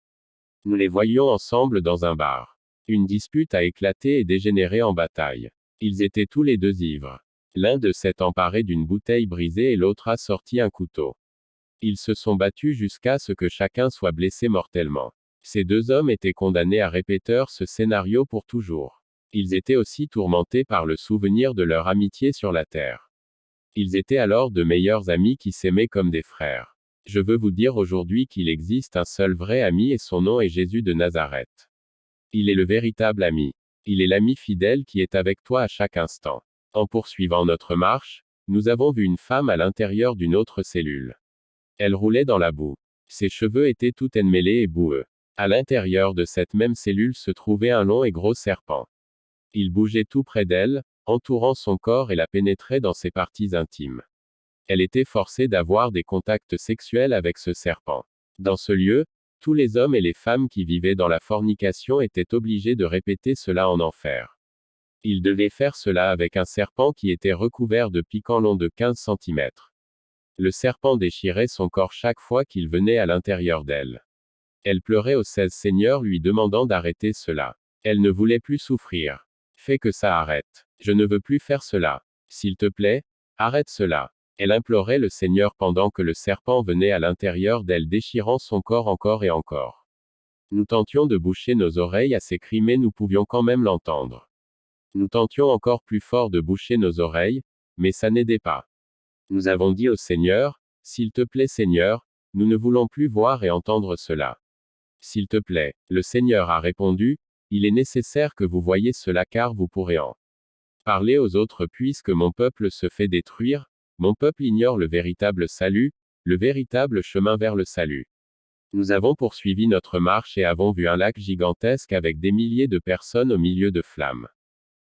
Nous les voyions ensemble dans un bar. Une dispute a éclaté et dégénéré en bataille. Ils étaient tous les deux ivres. L'un d'eux s'est emparé d'une bouteille brisée et l'autre a sorti un couteau. Ils se sont battus jusqu'à ce que chacun soit blessé mortellement. Ces 2 hommes étaient condamnés à répéter ce scénario pour toujours. Ils étaient aussi tourmentés par le souvenir de leur amitié sur la terre. Ils étaient alors de meilleurs amis qui s'aimaient comme des frères. Je veux vous dire aujourd'hui qu'il existe un seul vrai ami et son nom est Jésus de Nazareth. Il est le véritable ami. Il est l'ami fidèle qui est avec toi à chaque instant. En poursuivant notre marche, nous avons vu une femme à l'intérieur d'une autre cellule. Elle roulait dans la boue. Ses cheveux étaient tout emmêlés et boueux. À l'intérieur de cette même cellule se trouvait un long et gros serpent. Il bougeait tout près d'elle, entourant son corps et la pénétrait dans ses parties intimes. Elle était forcée d'avoir des contacts sexuels avec ce serpent. Dans ce lieu, tous les hommes et les femmes qui vivaient dans la fornication étaient obligés de répéter cela en enfer. Ils devaient faire cela avec un serpent qui était recouvert de piquants longs de 15 centimètres. Le serpent déchirait son corps chaque fois qu'il venait à l'intérieur d'elle. Elle pleurait au Seigneur lui demandant d'arrêter cela. Elle ne voulait plus souffrir. Fais que ça arrête. Je ne veux plus faire cela. S'il te plaît, arrête cela. Elle implorait le Seigneur pendant que le serpent venait à l'intérieur d'elle déchirant son corps encore et encore. Nous tentions de boucher nos oreilles à ces cris mais nous pouvions quand même l'entendre. Nous tentions encore plus fort de boucher nos oreilles, mais ça n'aidait pas. Nous avons dit au Seigneur, s'il te plaît Seigneur, nous ne voulons plus voir et entendre cela. S'il te plaît, le Seigneur a répondu, il est nécessaire que vous voyiez cela car vous pourrez en parler aux autres puisque mon peuple se fait détruire, mon peuple ignore le véritable salut, le véritable chemin vers le salut. Nous avons poursuivi notre marche et avons vu un lac gigantesque avec des milliers de personnes au milieu de flammes.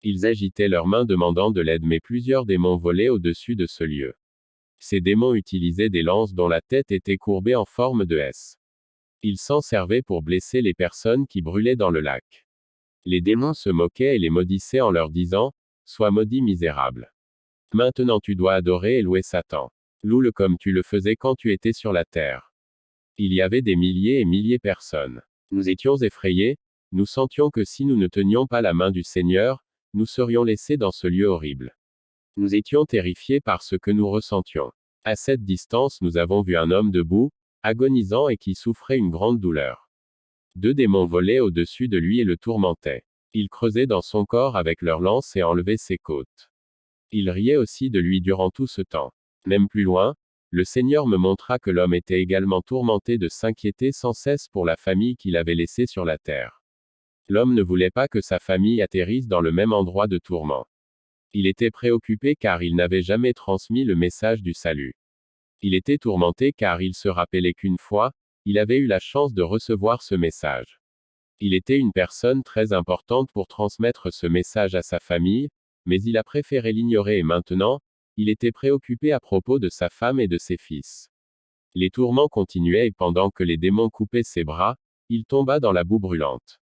Ils agitaient leurs mains demandant de l'aide mais plusieurs démons volaient au-dessus de ce lieu. Ces démons utilisaient des lances dont la tête était courbée en forme de S. Ils s'en servaient pour blesser les personnes qui brûlaient dans le lac. Les démons se moquaient et les maudissaient en leur disant, « Sois maudit misérable. Maintenant tu dois adorer et louer Satan. Loue-le comme tu le faisais quand tu étais sur la terre. » Il y avait des milliers et milliers de personnes. Nous étions effrayés, nous sentions que si nous ne tenions pas la main du Seigneur, nous serions laissés dans ce lieu horrible. Nous étions terrifiés par ce que nous ressentions. À cette distance nous avons vu un homme debout, agonisant et qui souffrait une grande douleur. 2 démons volaient au-dessus de lui et le tourmentaient. Ils creusaient dans son corps avec leurs lances et enlevaient ses côtes. Ils riaient aussi de lui durant tout ce temps. Même plus loin, le Seigneur me montra que l'homme était également tourmenté de s'inquiéter sans cesse pour la famille qu'il avait laissée sur la terre. L'homme ne voulait pas que sa famille atterrisse dans le même endroit de tourment. Il était préoccupé car il n'avait jamais transmis le message du salut. Il était tourmenté car il se rappelait qu'une fois, il avait eu la chance de recevoir ce message. Il était une personne très importante pour transmettre ce message à sa famille, mais il a préféré l'ignorer et maintenant, il était préoccupé à propos de sa femme et de ses fils. Les tourments continuaient et pendant que les démons coupaient ses bras, il tomba dans la boue brûlante.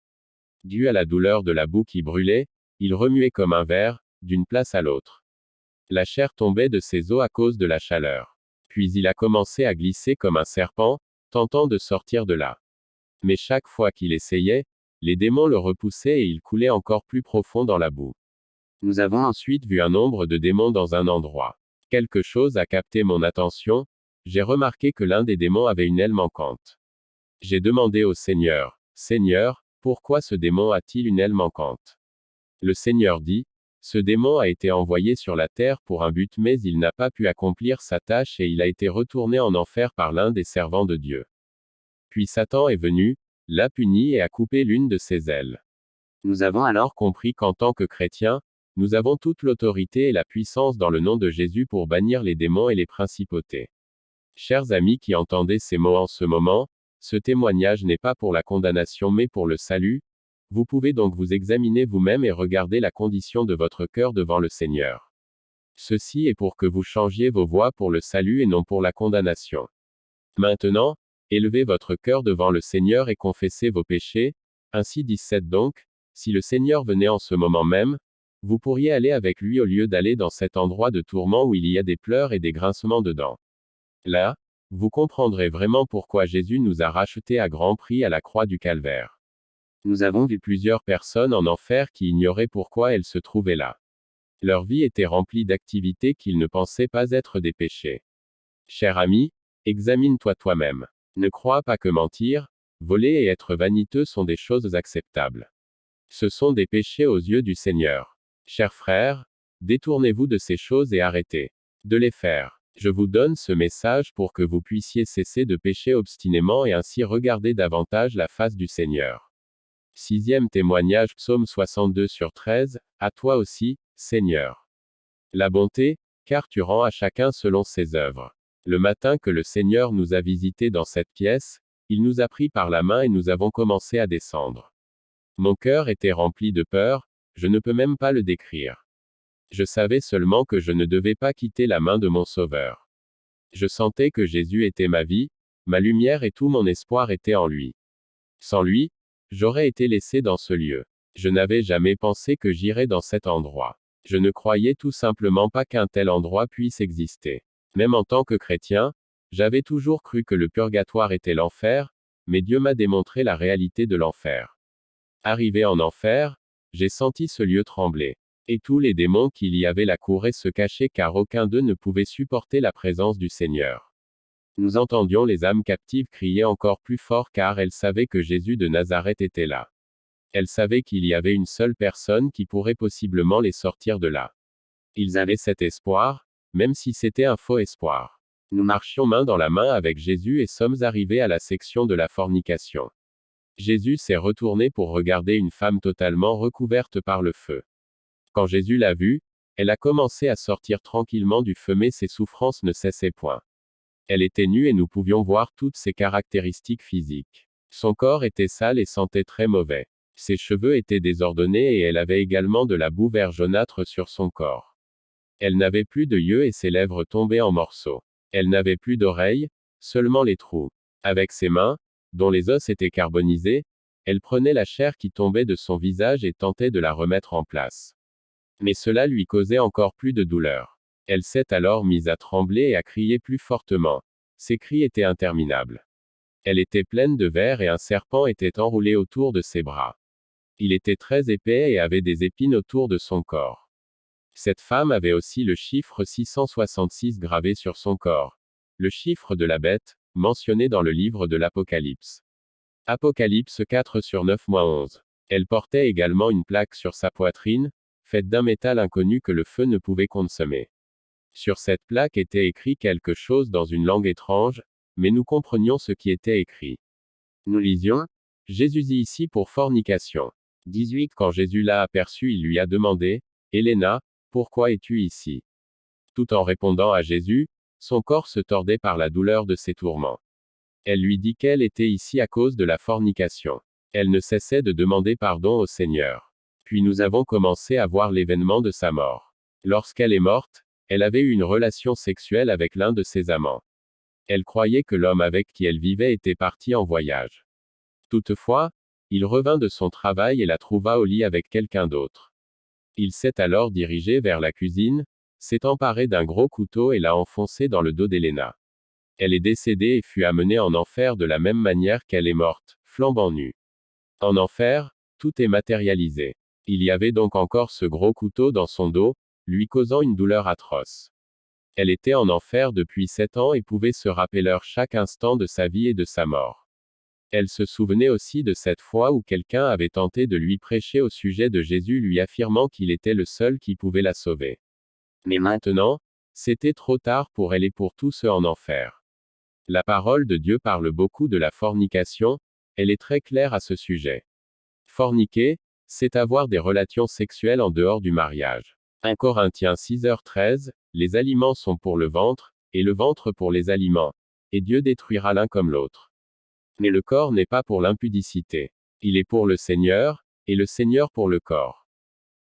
Dû à la douleur de la boue qui brûlait, il remuait comme un ver, d'une place à l'autre. La chair tombait de ses os à cause de la chaleur. Puis il a commencé à glisser comme un serpent, tentant de sortir de là. Mais chaque fois qu'il essayait, les démons le repoussaient et il coulait encore plus profond dans la boue. Nous avons ensuite vu un nombre de démons dans un endroit. Quelque chose a capté mon attention, j'ai remarqué que l'un des démons avait une aile manquante. J'ai demandé au Seigneur, « Seigneur, pourquoi ce démon a-t-il une aile manquante ?» Le Seigneur dit, « Ce démon a été envoyé sur la terre pour un but mais il n'a pas pu accomplir sa tâche et il a été retourné en enfer par l'un des servants de Dieu. Puis Satan est venu, l'a puni et a coupé l'une de ses ailes. » Nous avons alors compris qu'en tant que chrétiens, nous avons toute l'autorité et la puissance dans le nom de Jésus pour bannir les démons et les principautés. Chers amis qui entendez ces mots en ce moment, ce témoignage n'est pas pour la condamnation mais pour le salut. Vous pouvez donc vous examiner vous-même et regarder la condition de votre cœur devant le Seigneur. Ceci est pour que vous changiez vos voies pour le salut et non pour la condamnation. Maintenant, élevez votre cœur devant le Seigneur et confessez vos péchés. Ainsi 17 donc, si le Seigneur venait en ce moment même, vous pourriez aller avec lui au lieu d'aller dans cet endroit de tourment où il y a des pleurs et des grincements de dents. Là, vous comprendrez vraiment pourquoi Jésus nous a rachetés à grand prix à la croix du Calvaire. Nous avons vu plusieurs personnes en enfer qui ignoraient pourquoi elles se trouvaient là. Leur vie était remplie d'activités qu'ils ne pensaient pas être des péchés. Cher ami, examine-toi toi-même. Ne crois pas que mentir, voler et être vaniteux sont des choses acceptables. Ce sont des péchés aux yeux du Seigneur. Chers frères, détournez-vous de ces choses et arrêtez de les faire. Je vous donne ce message pour que vous puissiez cesser de pécher obstinément et ainsi regarder davantage la face du Seigneur. 6e témoignage Psaume 62/13, à toi aussi, Seigneur. La bonté, car tu rends à chacun selon ses œuvres. Le matin que le Seigneur nous a visités dans cette pièce, il nous a pris par la main et nous avons commencé à descendre. Mon cœur était rempli de peur, je ne peux même pas le décrire. Je savais seulement que je ne devais pas quitter la main de mon Sauveur. Je sentais que Jésus était ma vie, ma lumière et tout mon espoir était en lui. Sans lui, j'aurais été laissé dans ce lieu. Je n'avais jamais pensé que j'irais dans cet endroit. Je ne croyais tout simplement pas qu'un tel endroit puisse exister. Même en tant que chrétien, j'avais toujours cru que le purgatoire était l'enfer, mais Dieu m'a démontré la réalité de l'enfer. Arrivé en enfer, j'ai senti ce lieu trembler. Et tous les démons qu'il y avait là couraient se cacher car aucun d'eux ne pouvait supporter la présence du Seigneur. Nous entendions les âmes captives crier encore plus fort car elles savaient que Jésus de Nazareth était là. Elles savaient qu'il y avait une seule personne qui pourrait possiblement les sortir de là. Ils avaient cet espoir, même si c'était un faux espoir. Nous marchions main dans la main avec Jésus et sommes arrivés à la section de la fornication. Jésus s'est retourné pour regarder une femme totalement recouverte par le feu. Quand Jésus l'a vue, elle a commencé à sortir tranquillement du feu mais ses souffrances ne cessaient point. Elle était nue et nous pouvions voir toutes ses caractéristiques physiques. Son corps était sale et sentait très mauvais. Ses cheveux étaient désordonnés et elle avait également de la boue vert jaunâtre sur son corps. Elle n'avait plus de yeux et ses lèvres tombaient en morceaux. Elle n'avait plus d'oreilles, seulement les trous. Avec ses mains, dont les os étaient carbonisés, elle prenait la chair qui tombait de son visage et tentait de la remettre en place. Mais cela lui causait encore plus de douleur. Elle s'est alors mise à trembler et à crier plus fortement. Ses cris étaient interminables. Elle était pleine de vers et un serpent était enroulé autour de ses bras. Il était très épais et avait des épines autour de son corps. Cette femme avait aussi le chiffre 666 gravé sur son corps. Le chiffre de la bête, mentionné dans le livre de l'Apocalypse. Apocalypse 4/9-11. Elle portait également une plaque sur sa poitrine, faite d'un métal inconnu que le feu ne pouvait consommer. Sur cette plaque était écrit quelque chose dans une langue étrange, mais nous comprenions ce qui était écrit. Nous lisions, Jésus dit ici pour fornication. 18 Quand Jésus l'a aperçue, il lui a demandé, Héléna, pourquoi es-tu ici? Tout en répondant à Jésus, son corps se tordait par la douleur de ses tourments. Elle lui dit qu'elle était ici à cause de la fornication. Elle ne cessait de demander pardon au Seigneur. Puis nous avons commencé à voir l'événement de sa mort. Lorsqu'elle est morte, elle avait eu une relation sexuelle avec l'un de ses amants. Elle croyait que l'homme avec qui elle vivait était parti en voyage. Toutefois, il revint de son travail et la trouva au lit avec quelqu'un d'autre. Il s'est alors dirigé vers la cuisine, s'est emparé d'un gros couteau et l'a enfoncé dans le dos d'Héléna. Elle est décédée et fut amenée en enfer de la même manière qu'elle est morte, flambant nue. En enfer, tout est matérialisé. Il y avait donc encore ce gros couteau dans son dos, lui causant une douleur atroce. Elle était en enfer depuis 7 ans et pouvait se rappeler chaque instant de sa vie et de sa mort. Elle se souvenait aussi de cette fois où quelqu'un avait tenté de lui prêcher au sujet de Jésus lui affirmant qu'il était le seul qui pouvait la sauver. Mais maintenant, c'était trop tard pour elle et pour tous ceux en enfer. La parole de Dieu parle beaucoup de la fornication, elle est très claire à ce sujet. Forniquer, c'est avoir des relations sexuelles en dehors du mariage. 1 Corinthiens 6h13, les aliments sont pour le ventre, et le ventre pour les aliments. Et Dieu détruira l'un comme l'autre. Mais le corps n'est pas pour l'impudicité. Il est pour le Seigneur, et le Seigneur pour le corps.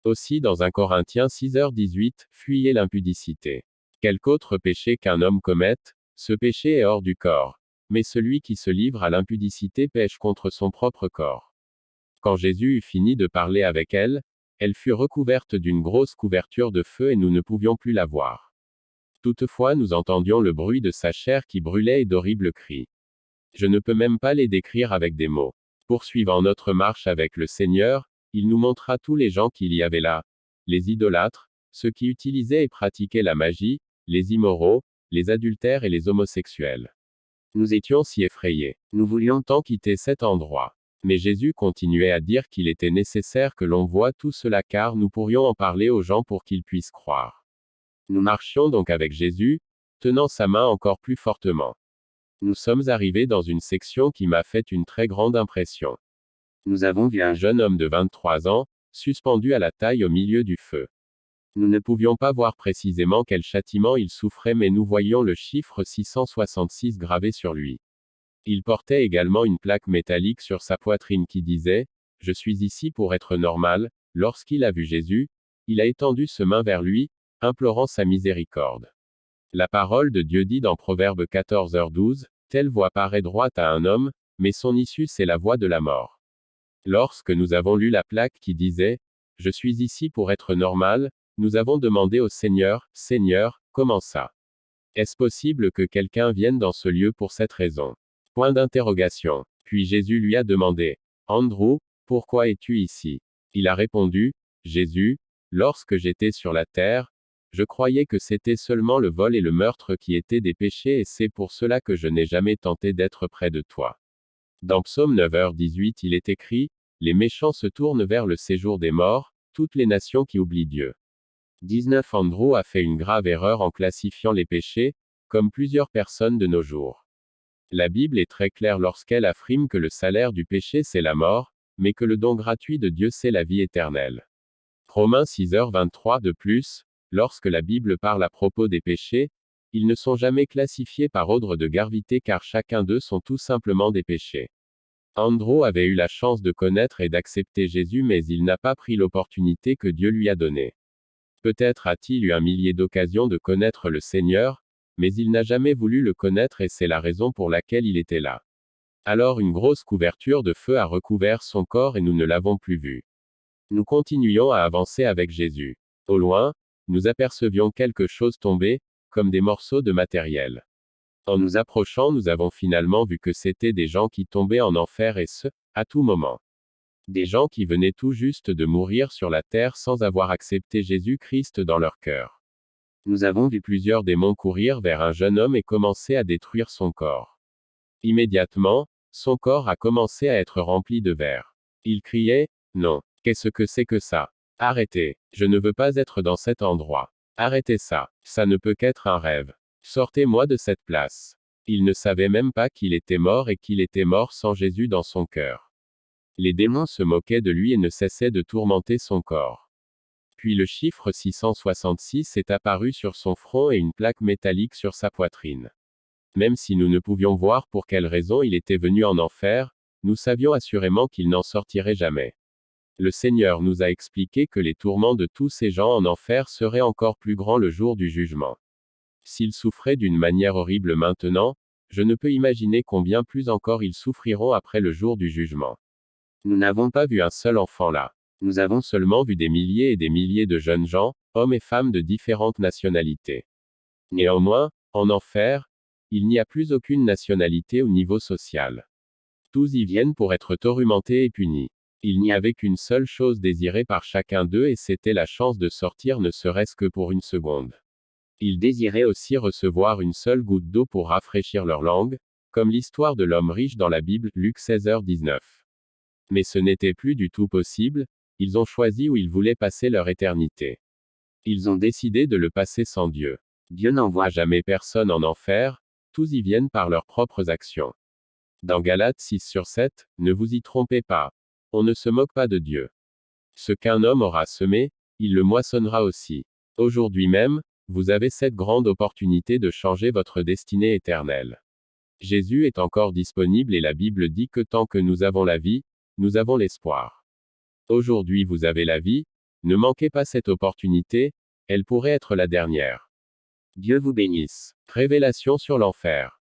Aussi dans 1 Corinthiens 6h18, fuyez l'impudicité. Quelque autre péché qu'un homme commette, ce péché est hors du corps. Mais celui qui se livre à l'impudicité pêche contre son propre corps. Quand Jésus eut fini de parler avec elle, elle fut recouverte d'une grosse couverture de feu et nous ne pouvions plus la voir. Toutefois nous entendions le bruit de sa chair qui brûlait et d'horribles cris. Je ne peux même pas les décrire avec des mots. Poursuivant notre marche avec le Seigneur, il nous montra tous les gens qu'il y avait là, les idolâtres, ceux qui utilisaient et pratiquaient la magie, les immoraux, les adultères et les homosexuels. Nous étions si effrayés. Nous voulions tant quitter cet endroit. Mais Jésus continuait à dire qu'il était nécessaire que l'on voie tout cela car nous pourrions en parler aux gens pour qu'ils puissent croire. Nous marchions donc avec Jésus, tenant sa main encore plus fortement. Nous sommes arrivés dans une section qui m'a fait une très grande impression. Nous avons vu un jeune homme de 23 ans, suspendu à la taille au milieu du feu. Nous ne pouvions pas voir précisément quel châtiment il souffrait mais nous voyions le chiffre 666 gravé sur lui. Il portait également une plaque métallique sur sa poitrine qui disait « Je suis ici pour être normal ». Lorsqu'il a vu Jésus, il a étendu ses mains vers lui, implorant sa miséricorde. La parole de Dieu dit dans Proverbe 14h12, telle voie paraît droite à un homme, mais son issue c'est la voie de la mort. Lorsque nous avons lu la plaque qui disait, je suis ici pour être normal, nous avons demandé au Seigneur, Seigneur, comment ça? Est-ce possible que quelqu'un vienne dans ce lieu pour cette raison? Point d'interrogation. Puis Jésus lui a demandé, Andrew, pourquoi es-tu ici? Il a répondu, Jésus, lorsque j'étais sur la terre, je croyais que c'était seulement le vol et le meurtre qui étaient des péchés et c'est pour cela que je n'ai jamais tenté d'être près de toi. Dans Psaume 9h18 il est écrit, les méchants se tournent vers le séjour des morts, toutes les nations qui oublient Dieu. 19 Andrew a fait une grave erreur en classifiant les péchés, comme plusieurs personnes de nos jours. La Bible est très claire lorsqu'elle affirme que le salaire du péché c'est la mort, mais que le don gratuit de Dieu c'est la vie éternelle. Romains 6h23 de plus, lorsque la Bible parle à propos des péchés, ils ne sont jamais classifiés par ordre de gravité car chacun d'eux sont tout simplement des péchés. Andrew avait eu la chance de connaître et d'accepter Jésus mais il n'a pas pris l'opportunité que Dieu lui a donnée. Peut-être a-t-il eu un millier d'occasions de connaître le Seigneur, mais il n'a jamais voulu le connaître et c'est la raison pour laquelle il était là. Alors une grosse couverture de feu a recouvert son corps et nous ne l'avons plus vu. Nous continuions à avancer avec Jésus. Au loin, nous apercevions quelque chose tomber, comme des morceaux de matériel. En nous approchant, nous avons finalement vu que c'était des gens qui tombaient en enfer et ce, à tout moment. Des gens qui venaient tout juste de mourir sur la terre sans avoir accepté Jésus-Christ dans leur cœur. Nous avons vu plusieurs démons courir vers un jeune homme et commencer à détruire son corps. Immédiatement, son corps a commencé à être rempli de verre. Il criait, non, qu'est-ce que c'est que ça? Arrêtez, je ne veux pas être dans cet endroit. Arrêtez ça, ça ne peut qu'être un rêve. Sortez-moi de cette place. Il ne savait même pas qu'il était mort et qu'il était mort sans Jésus dans son cœur. Les démons se moquaient de lui et ne cessaient de tourmenter son corps. Puis le chiffre 666 est apparu sur son front et une plaque métallique sur sa poitrine. Même si nous ne pouvions voir pour quelle raison il était venu en enfer, nous savions assurément qu'il n'en sortirait jamais. Le Seigneur nous a expliqué que les tourments de tous ces gens en enfer seraient encore plus grands le jour du jugement. S'ils souffraient d'une manière horrible maintenant, je ne peux imaginer combien plus encore ils souffriront après le jour du jugement. Nous n'avons pas vu un seul enfant là. Nous avons seulement vu des milliers et des milliers de jeunes gens, hommes et femmes de différentes nationalités. Néanmoins, en enfer, il n'y a plus aucune nationalité au niveau social. Tous y viennent pour être tourmentés et punis. Il n'y avait qu'une seule chose désirée par chacun d'eux et c'était la chance de sortir ne serait-ce que pour une seconde. Ils désiraient aussi recevoir une seule goutte d'eau pour rafraîchir leur langue, comme l'histoire de l'homme riche dans la Bible, Luc 16h19. Mais ce n'était plus du tout possible, ils ont choisi où ils voulaient passer leur éternité. Ils ont décidé de le passer sans Dieu. Dieu n'envoie jamais personne en enfer, tous y viennent par leurs propres actions. Dans Galates 6/7, ne vous y trompez pas. On ne se moque pas de Dieu. Ce qu'un homme aura semé, il le moissonnera aussi. Aujourd'hui même, vous avez cette grande opportunité de changer votre destinée éternelle. Jésus est encore disponible et la Bible dit que tant que nous avons la vie, nous avons l'espoir. Aujourd'hui vous avez la vie, ne manquez pas cette opportunité, elle pourrait être la dernière. Dieu vous bénisse. Révélation sur l'enfer.